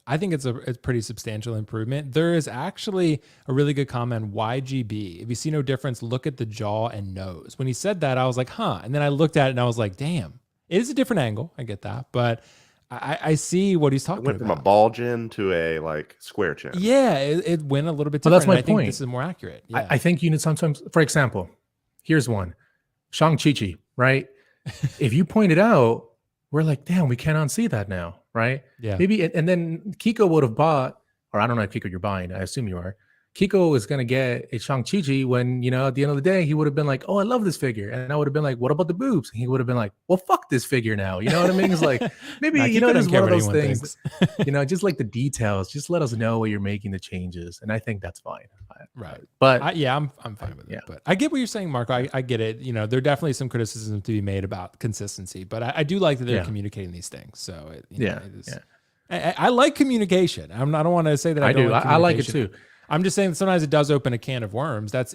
I think it's a pretty substantial improvement. There is actually a really good comment, YGB. If you see no difference, look at the jaw and nose. When he said that, I was like, huh. And then I looked at it and I was like, damn, it is a different angle. I get that. But I see what he's talking about. It went from a ball chin to a like square chin. Yeah, it went a little bit different. Well, that's my point. I think this is more accurate. Yeah. I think you need sometimes, for example, here's one. Shang Chi, right? If you point it out, we're like, damn, we can't unsee that now, right? Yeah. Maybe, and then Keco would have bought, or I don't know if Keco you're buying, I assume you are. Keco is going to get a Shang-Chi when, you know, at the end of the day, he would have been like, oh, I love this figure. And I would have been like, what about the boobs? And he would have been like, well, fuck this figure now. You know what I mean? It's like, maybe, you know, just one of those things, you know, just like the details, just let us know where you're making the changes. And I think that's fine. Right. But I'm fine with it. But I get what you're saying, Marco. I get it. You know, there are definitely some criticism to be made about consistency, but I do like that they're communicating these things. So I like communication. I don't want to say that I don't. I like it too. I'm just saying sometimes it does open a can of worms. That's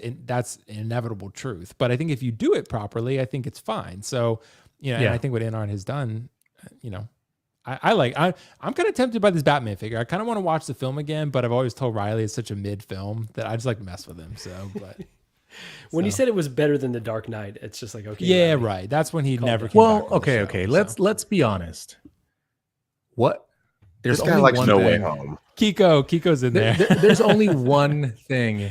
inevitable truth. But I think if you do it properly, I think it's fine. So, you know, and I think what InArt has done, you know, I'm kind of tempted by this Batman figure. I kind of want to watch the film again, but I've always told Riley it's such a mid film that I just like to mess with him. So, but When he said it was better than The Dark Knight, it's just like, okay. Yeah, Riley. right. That's when he never came Well, back on the okay, show, okay. so. Let's be honest. What? There's This guy only likes one No Way thing. Home. Kiko's in there. There's only one thing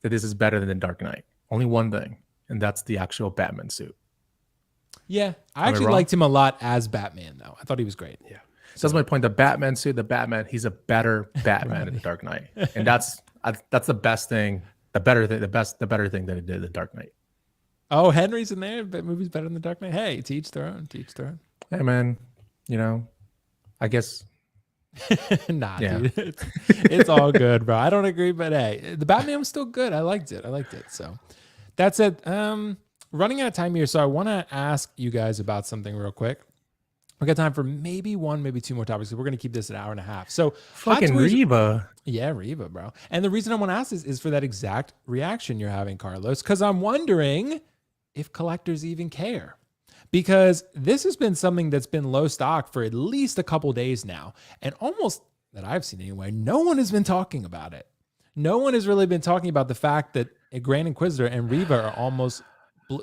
that this is better than Dark Knight. Only one thing, and that's the actual Batman suit. Yeah, I I actually wrong? liked him a lot as Batman, though. I thought he was great. Yeah. So that's my point. The Batman suit, he's a better Batman in the Dark Knight, and that's the best thing, the better thing that it did in the Dark Knight. Oh, Henry's in there. But movie's better than The Dark Knight. Hey, to each their own. To each their own. Hey man, I guess. Nah, Yeah. dude. It's all good, bro. I don't agree, but hey, the Batman was still good. I liked it. So that's it. Running out of time here, so I want to ask you guys about something real quick. We got time for maybe one, maybe two more topics. We're going to keep this an hour and a half. So Fucking Hot Toys- Reba. Yeah, Reba, bro. And the reason I want to ask this is for that exact reaction you're having, Carlos, because I'm wondering if collectors even care. Because this has been something that's been low stock for at least a couple days now. And almost, that I've seen anyway, no one has been talking about it. No one has really been talking about the fact that a Grand Inquisitor and Reva are almost,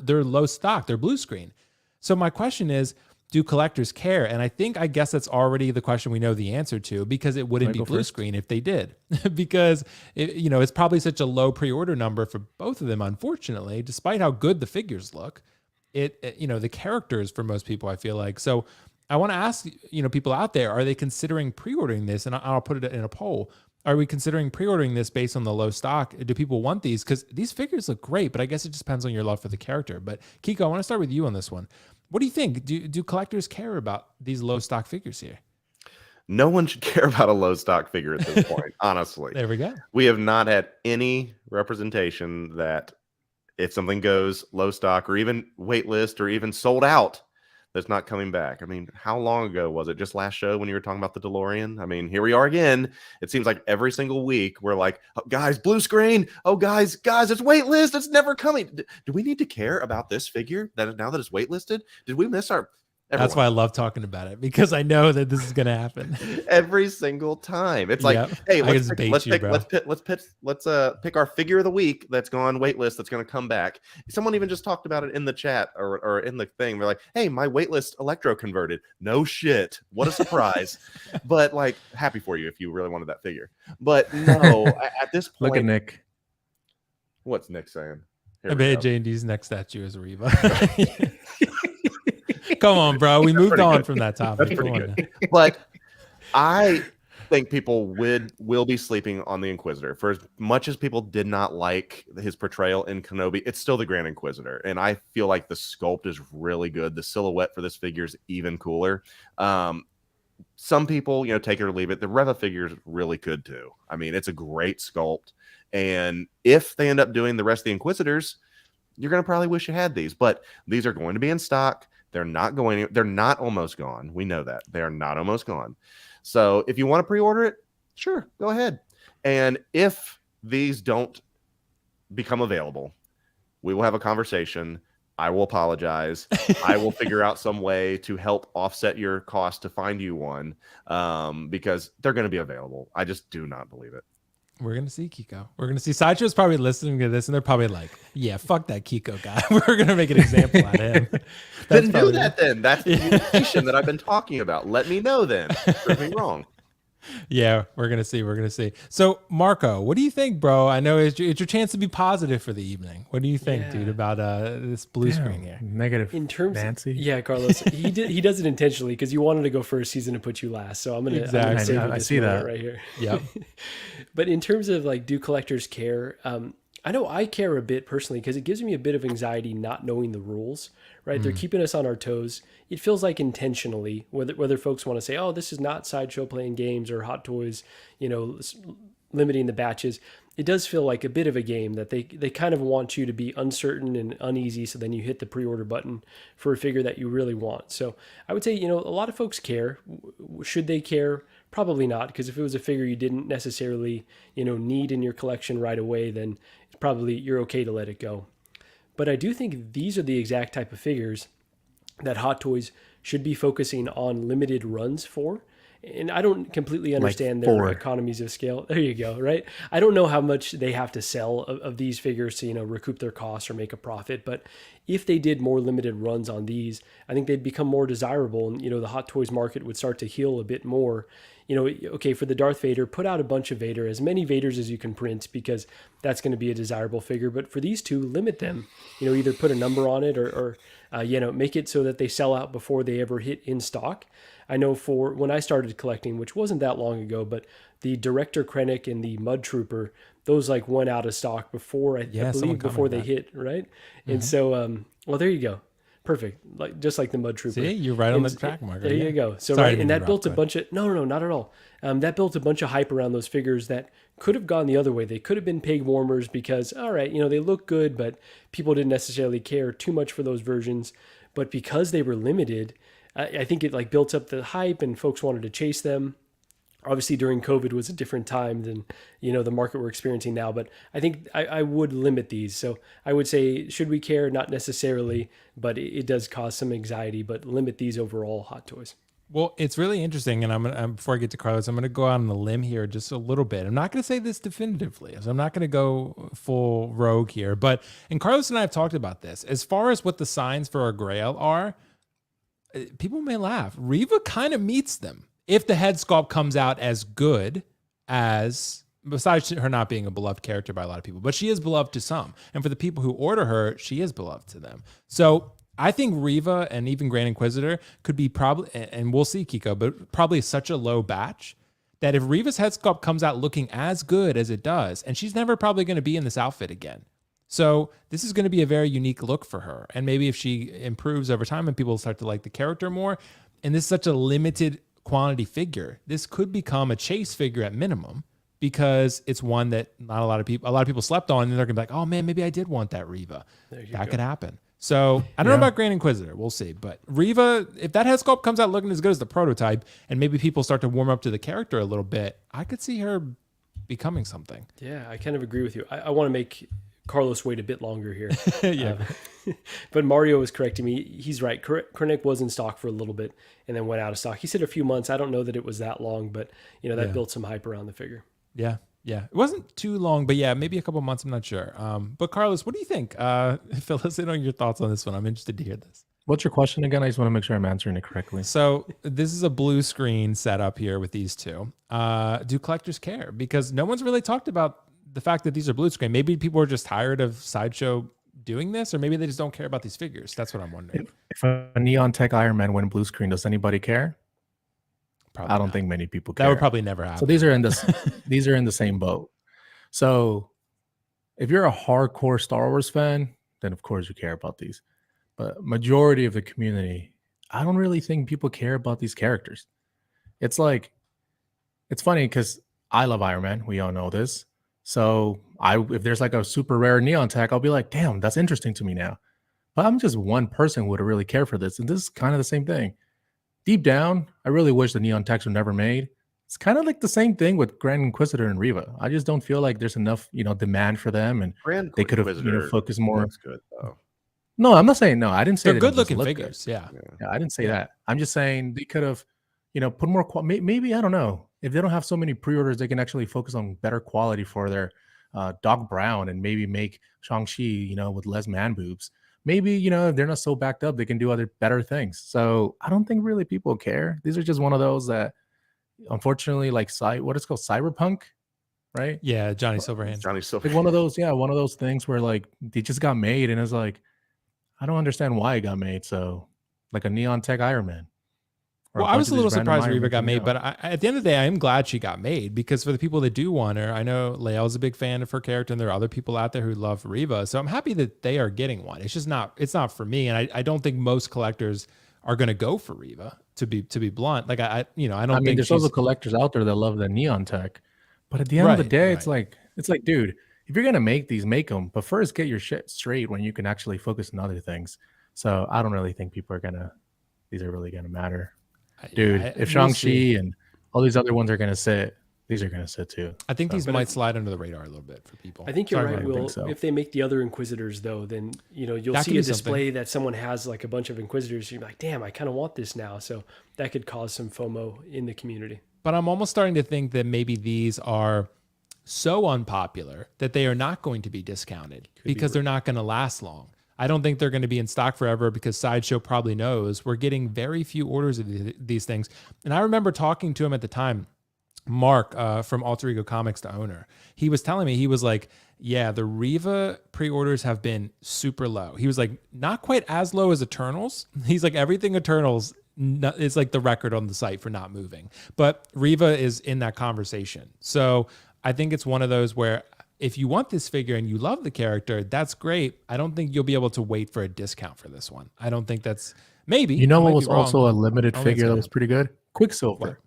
they're low stock, they're blue screen. So my question is, do collectors care? And I guess that's already the question we know the answer to, because it wouldn't be blue screen if they did. Because it's probably such a low pre-order number for both of them, unfortunately, despite how good the figures look. The characters for most people, I feel like. So I want to ask, people out there, are they considering pre-ordering this? And I'll put it in a poll. Are we considering pre-ordering this based on the low stock? Do people want these? Because these figures look great, but I guess it just depends on your love for the character. But Keco, I want to start with you on this one. What do you think? Do collectors care about these low stock figures here? No one should care about a low stock figure at this point, honestly. There we go. We have not had any representation that if something goes low stock or even waitlist or even sold out, that's not coming back. I mean, how long ago was it? Just last show when you were talking about the DeLorean? I mean, here we are again. It seems like every single week we're like, oh, guys, blue screen. Oh, guys, it's waitlist. It's never coming. Do we need to care about this figure now that it's waitlisted? Did we miss our... Everyone. That's why I love talking about it, because I know that this is going to happen every single time. It's like, hey, let's pick our figure of the week that's gone waitlist that's going to come back. Someone even just talked about it in the chat or in the thing. We're like, hey, my waitlist electro converted. No shit, what a surprise! But like, happy for you if you really wanted that figure. But no, at this point, Look at Nick. What's Nick saying? I bet JND's next statue is Reva. Come on, bro. We moved on from that topic. That's pretty good. But I think people will be sleeping on the Inquisitor. For as much as people did not like his portrayal in Kenobi, it's still the Grand Inquisitor. And I feel like the sculpt is really good. The silhouette for this figure is even cooler. Some people, take it or leave it. The Reva figure is really good too. I mean, it's a great sculpt. And if they end up doing the rest of the Inquisitors, you're going to probably wish you had these. But these are going to be in stock. They're not almost gone. We know that. They are not almost gone. So if you want to pre-order it, sure, go ahead. And if these don't become available, we will have a conversation. I will apologize. I will figure out some way to help offset your cost to find you one, because they're going to be available. I just do not believe it. We're going to see Keco. We're going to see. Sideshow's probably listening to this, and they're probably like, yeah, fuck that Keco guy. We're going to make an example out of him. Then do that then. That's the communication that I've been talking about. Let me know then. Prove me wrong. Yeah, we're going to see. We're going to see. So, Marco, what do you think, bro? I know it's your chance to be positive for the evening. What do you think, dude, about this blue screen here? Negative. In terms Nancy. Yeah, Carlos, he does it intentionally because you wanted to go first season and put you last. So I'm going to I see that right here. Yep. But in terms of like, do collectors care? I know I care a bit personally because it gives me a bit of anxiety not knowing the rules, right? They're keeping us on our toes. It feels like intentionally, whether folks want to say, oh, this is not Sideshow playing games or Hot Toys, limiting the batches. It does feel like a bit of a game that they kind of want you to be uncertain and uneasy. So then you hit the pre-order button for a figure that you really want. So I would say, a lot of folks care. Should they care? Probably not, because if it was a figure you didn't necessarily, need in your collection right away, then probably you're okay to let it go. But I do think these are the exact type of figures that Hot Toys should be focusing on limited runs for. And I don't completely understand Like their 4. economies of scale. There you go, right? I don't know how much they have to sell of these figures to, recoup their costs or make a profit. But if they did more limited runs on these, I think they'd become more desirable. And, the Hot Toys market would start to heal a bit more. Okay, for the Darth Vader, put out a bunch of Vader, as many Vaders as you can print, because that's going to be a desirable figure. But for these two, limit them. Either put a number on it or make it so that they sell out before they ever hit in stock. I know for when I started collecting, which wasn't that long ago, but the Director Krennic and the Mud Trooper, those like went out of stock before I believe before they hit, right? And so, well, there you go. Perfect. Just like the Mud Trooper. See, you're right on the track marker. There you go. So, Sorry right, and that built a bunch of, no, not at all. That built a bunch of hype around those figures that could have gone the other way. They could have been peg warmers because, all right, they look good, but people didn't necessarily care too much for those versions. But because they were limited, I think it like built up the hype and folks wanted to chase them. Obviously during COVID was a different time than, the market we're experiencing now, but I think I would limit these. So I would say, should we care? Not necessarily, but it does cause some anxiety, but limit these overall Hot Toys. Well, it's really interesting, and before I get to Carlos, I'm gonna go out on the limb here just a little bit. I'm not gonna say this definitively, so I'm not gonna go full rogue here. But and Carlos and I have talked about this. As far as what the signs for a Grail are, people may laugh. Reva kind of meets them if the head sculpt comes out as good as, besides her not being a beloved character by a lot of people, but she is beloved to some, and for the people who order her, she is beloved to them. So I think Reva and even Grand Inquisitor could be probably, and we'll see Keco, but probably such a low batch that if Reva's head sculpt comes out looking as good as it does, and she's never probably going to be in this outfit again. So this is going to be a very unique look for her. And maybe if she improves over time and people start to like the character more, and this is such a limited quantity figure, this could become a chase figure at minimum, because it's one that not a lot of people slept on, and they're going to be like, oh man, maybe I did want that Reva. That could happen. So I don't know about Grand Inquisitor. We'll see. But Reva, if that head sculpt comes out looking as good as the prototype, and maybe people start to warm up to the character a little bit, I could see her becoming something. Yeah, I kind of agree with you. I want to make Carlos wait a bit longer here. Yeah. But Mario was correcting me. He's right. Krennic was in stock for a little bit and then went out of stock. He said a few months. I don't know that it was that long, but that built some hype around the figure. Yeah. Yeah. It wasn't too long, but yeah, maybe a couple months. I'm not sure. But Carlos, what do you think? Fill us in on your thoughts on this one. I'm interested to hear this. What's your question again? I just want to make sure I'm answering it correctly. So this is a blue screen setup here with these two. Do collectors care? Because no one's really talked about the fact that these are blue screen. Maybe people are just tired of Sideshow doing this, or maybe they just don't care about these figures. That's what I'm wondering. If a Neon Tech Iron Man went blue screen, does anybody care? Probably I don't not. think many people care. That would probably never happen. So these are in the same boat. So if you're a hardcore Star Wars fan, then of course you care about these. But majority of the community, I don't really think people care about these characters. It's like, it's funny because I love Iron Man. We all know this. So if there's like a super rare Neon Tech, I'll be like, damn, that's interesting to me now. But I'm just one person who would really care for this. And this is kind of the same thing. Deep down, I really wish the Neon Techs were never made. It's kind of like the same thing with Grand Inquisitor and Reva. I just don't feel like there's enough, demand for them, and they could have focused more. That's good though. No, I'm not saying no. I didn't say they're good looking figures. Good. Yeah, I didn't say that. I'm just saying they could have, put more. Maybe I don't know, if they don't have so many pre-orders, they can actually focus on better quality for their Doc Brown, and maybe make Shang-Chi, with less man boobs. Maybe, if they're not so backed up, they can do other better things. So I don't think really people care. These are just one of those that, unfortunately, like what it's called, cyberpunk, right? Yeah, Johnny Silverhand. Like one of those things where like they just got made, and it's like, I don't understand why it got made. So like a Neon Tech Iron Man. Well, I was a little surprised Reva got made, but at the end of the day, I am glad she got made, because for the people that do want her, I know Lael's a big fan of her character, and there are other people out there who love Reva. So I'm happy that they are getting one. It's just it's not for me. And I don't think most collectors are going to go for Reva, to be blunt. Like I don't think there's also collectors out there that love the Neon Tech, but at the end of the day, it's like, dude, if you're going to make these, make them, but first get your shit straight when you can actually focus on other things. So I don't really think these are really going to matter. Dude, if Shang-Chi and all these other ones are going to sit, these are gonna sit too. I think So- these might slide under the radar a little bit for people. I think you're Sorry, right, Mike. Will. think so. If they make the other Inquisitors, though, then you'll That see could a be display that someone has like a bunch of Inquisitors. You're like, damn, I kind of want this now. So that could cause some FOMO in the community. But I'm almost starting to think that maybe these are so unpopular that they are not going to be discounted because they're not going to last long. I don't think they're going to be in stock forever because Sideshow probably knows we're getting very few orders of these things. And I remember talking to him at the time, Mark from Alter Ego Comics, the owner. He was telling me, he was like, yeah, the Riva pre-orders have been super low. He was like, not quite as low as Eternals. He's like, everything Eternals is like the record on the site for not moving. But Riva is in that conversation. So I think it's one of those where if you want this figure and you love the character, that's great. I don't think you'll be able to wait for a discount for this one. I don't think that's maybe. You know I might what was be wrong. also a limited I don't think figure it's that gonna was pretty good? Quicksilver. What?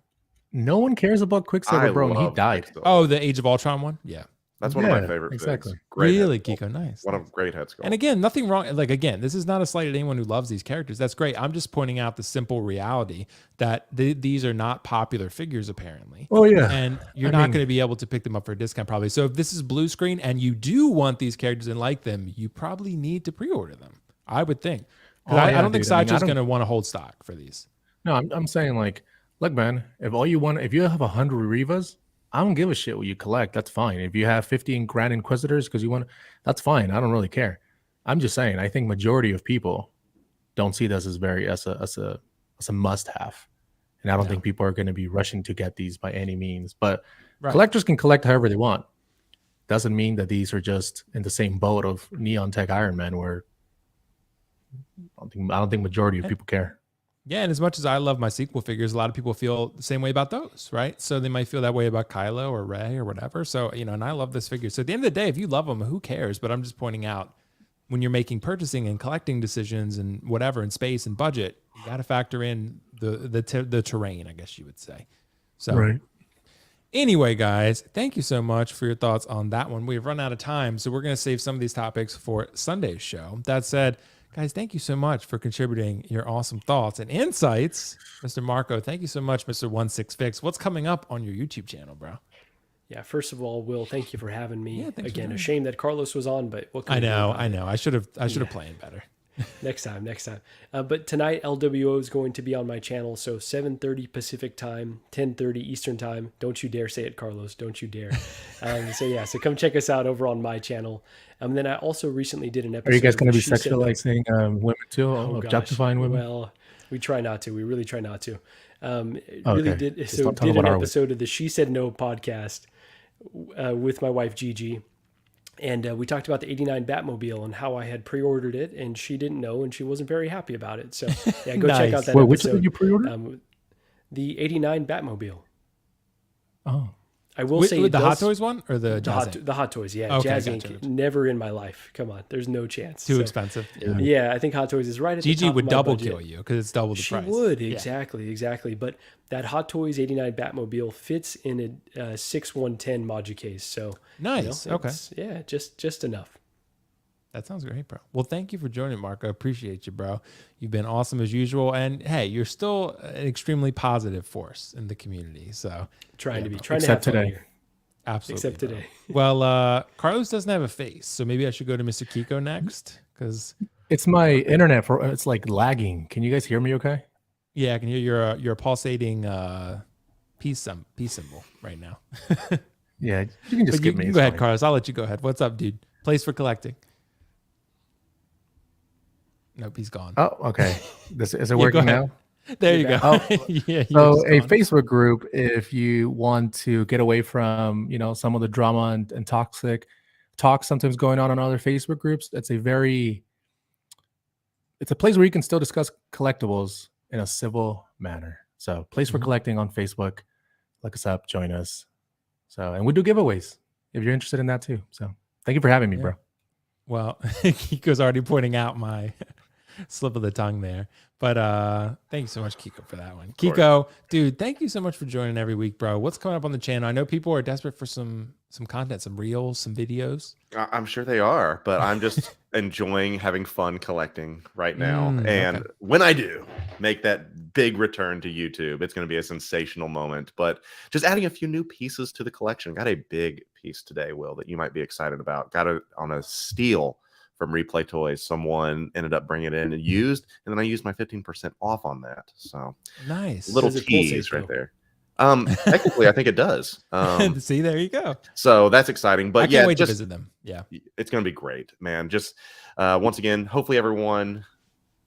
No one cares about Quicksilver, bro, and he love died. Quicksilver. Oh, the Age of Ultron one? Yeah. That's one of my Yeah, favorite. exactly. Figs. Great Really, head sculpt. Kiko, nice. One of great head sculpt. And again, nothing wrong. Like, again, this is not a slight at anyone who loves these characters. That's great. I'm just pointing out the simple reality that these are not popular figures, apparently. Oh yeah. And you're I not mean- going to be able to pick them up for a discount, probably. So if this is blue screen and you do want these characters and like them, you probably need to pre-order them, I would think. 'Cause Oh, I yeah, don't think dude. I mean, Sideshow's I don't- going to want to hold stock for these. No, I'm saying like, look, man, if you have 100 Rivas, I don't give a shit what you collect. That's fine. If you have 15 Grand Inquisitors because you want, that's fine. I don't really care. I'm just saying, I think majority of people don't see this as a must have, and I don't think people are going to be rushing to get these by any means. But Right. collectors can collect however they want. Doesn't mean that these are just in the same boat of Neon Tech Iron Man, where I don't think majority of people care. Yeah, and as much as I love my sequel figures, a lot of people feel the same way about those, right? So they might feel that way about Kylo or Rey or whatever. So, and I love this figure. So at the end of the day, if you love them, who cares? But I'm just pointing out when you're making purchasing and collecting decisions and whatever, and space and budget, you got to factor in the terrain, I guess you would say. So anyway, guys, thank you so much for your thoughts on that one. We've run out of time, so we're going to save some of these topics for Sunday's show. That said, guys, thank you so much for contributing your awesome thoughts and insights. Mr. Marco, thank you so much, Mr. 16Fix. What's coming up on your YouTube channel, bro? Yeah, first of all, Will, thank you for having me. Yeah, thanks for Again, having a me. shame that Carlos was on, but what can I we do know. about it? I should have planned better. Next time. But tonight, LWO is going to be on my channel, so 7:30 Pacific time, 10:30 Eastern time. Don't you dare say it, Carlos. Don't you dare. So come check us out over on my channel. And then I also recently did an episode. Are you guys going to be She Said No. sexualizing women too? Oh, gosh. Objectifying women? Well, we try not to. We really try not to. Really Okay. did. Just So don't talk did an about our- episode of the She Said No podcast with my wife Gigi, and we talked about the '89 Batmobile and how I had pre-ordered it, and she didn't know, and she wasn't very happy about it. So yeah, go check out that Wait, which episode. did you pre-order? The '89 Batmobile. Oh, I will With say the it Hot does- Toys one or the the Jazz hot, Inc? the Hot Toys, yeah. Okay, Jazz gotcha, Inc. gotcha. Never in my life. Come on, there's no chance. Too So, expensive. Yeah, I think Hot Toys is right at the Gigi top would of my double budget. kill you because it's double the She price. would, Yeah. exactly. But that Hot Toys '89 Batmobile fits in a 6110 Modu case. So Nice. Okay. yeah, just enough. That sounds great, bro. Well, thank you for joining, Marco. I appreciate you, bro. You've been awesome as usual. And hey, you're still an extremely positive force in the community. So Trying to have Except fun today. here. absolutely. Except bro. today. Well, Carlos doesn't have a face, so maybe I should go to Mr. Keco next. Because it's my internet it's like lagging. Can you guys hear me? Okay. yeah, I can hear your pulsating peace symbol right now. Yeah, you can just But you skip me. can it's go ahead, fine. Carlos. I'll let you go ahead. What's up, dude? Place for collecting. Nope, he's gone. Oh, okay. Is it go working ahead. now? There you go. Oh, yeah. So a Facebook group, if you want to get away from some of the drama and toxic talk sometimes going on other Facebook groups, it's a place where you can still discuss collectibles in a civil manner. So place for collecting on Facebook. Look us up, join us. So, and we do giveaways if you're interested in that too. So thank you for having me, bro. Well, Kiko's already pointing out my slip of the tongue there. But thank you so much, Keco, for that one. Keco, dude, thank you so much for joining every week, bro. What's coming up on the channel? I know people are desperate for some some content, some reels, some videos? I'm sure they are, but I'm just enjoying having fun collecting right now. And when I do make that big return to YouTube, it's going to be a sensational moment. But just adding a few new pieces to the collection. Got a big piece today, Will, that you might be excited about. Got it on a steal from Replay Toys. Someone ended up bringing it in and used, and then I used my 15% off on that. So nice. Little tease right there. Technically, I think it does. See, there you go. So that's exciting. But I can't wait to visit them. Yeah, it's going to be great, man. Just once again, hopefully everyone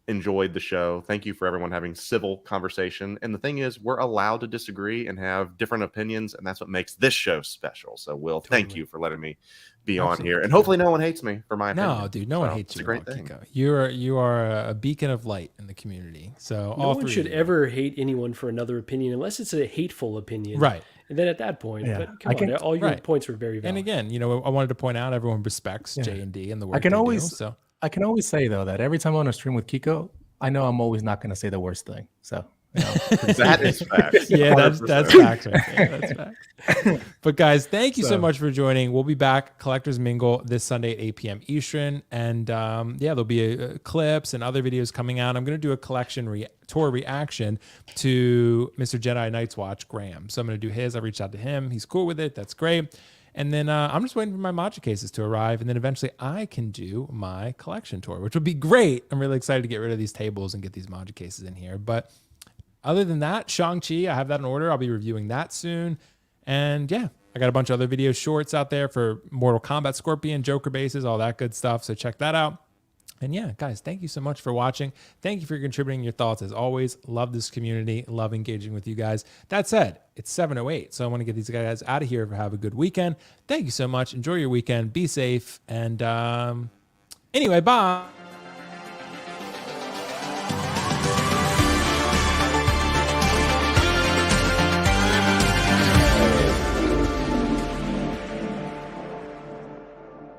enjoyed the show. Thank you for everyone having civil conversation. And the thing is, we're allowed to disagree and have different opinions, and that's what makes this show special. So, Will, thank you for letting me be on here, and hopefully no one hates me for my opinion. No, dude, no one hates you. It's a great thing. Keco. You are a beacon of light in the community. So no one should ever hate anyone for another opinion unless it's a hateful opinion, right? And then at that point, but come on, all your points were very valid. And again, you know, I wanted to point out everyone respects JND and the work I can always do, so. I can always say though that every time I'm on a stream with Keco, I know I'm always not going to say the worst thing. So you know, that is facts. Yeah, that's facts right there. That's facts. But guys, thank you so much for joining. We'll be back Collectors Mingle this Sunday at 8 p.m. Eastern, and yeah, there'll be clips and other videos coming out. I'm going to do a collection tour reaction to Mr. Jedi Night's Watch Graham. So I'm going to do his. I reached out to him. He's cool with it. That's great. And then I'm just waiting for my matcha cases to arrive. And then eventually I can do my collection tour, which would be great. I'm really excited to get rid of these tables and get these matcha cases in here. But other than that, Shang-Chi, I have that in order. I'll be reviewing that soon. And yeah, I got a bunch of other video shorts out there for Mortal Kombat Scorpion, Joker bases, all that good stuff. So check that out. And yeah, guys, thank you so much for watching. Thank you for contributing your thoughts. As always, love this community, love engaging with you guys. That said, it's 7:08, so I want to get these guys out of here. Have a good weekend. Thank you so much. Enjoy your weekend. Be safe. And anyway, bye.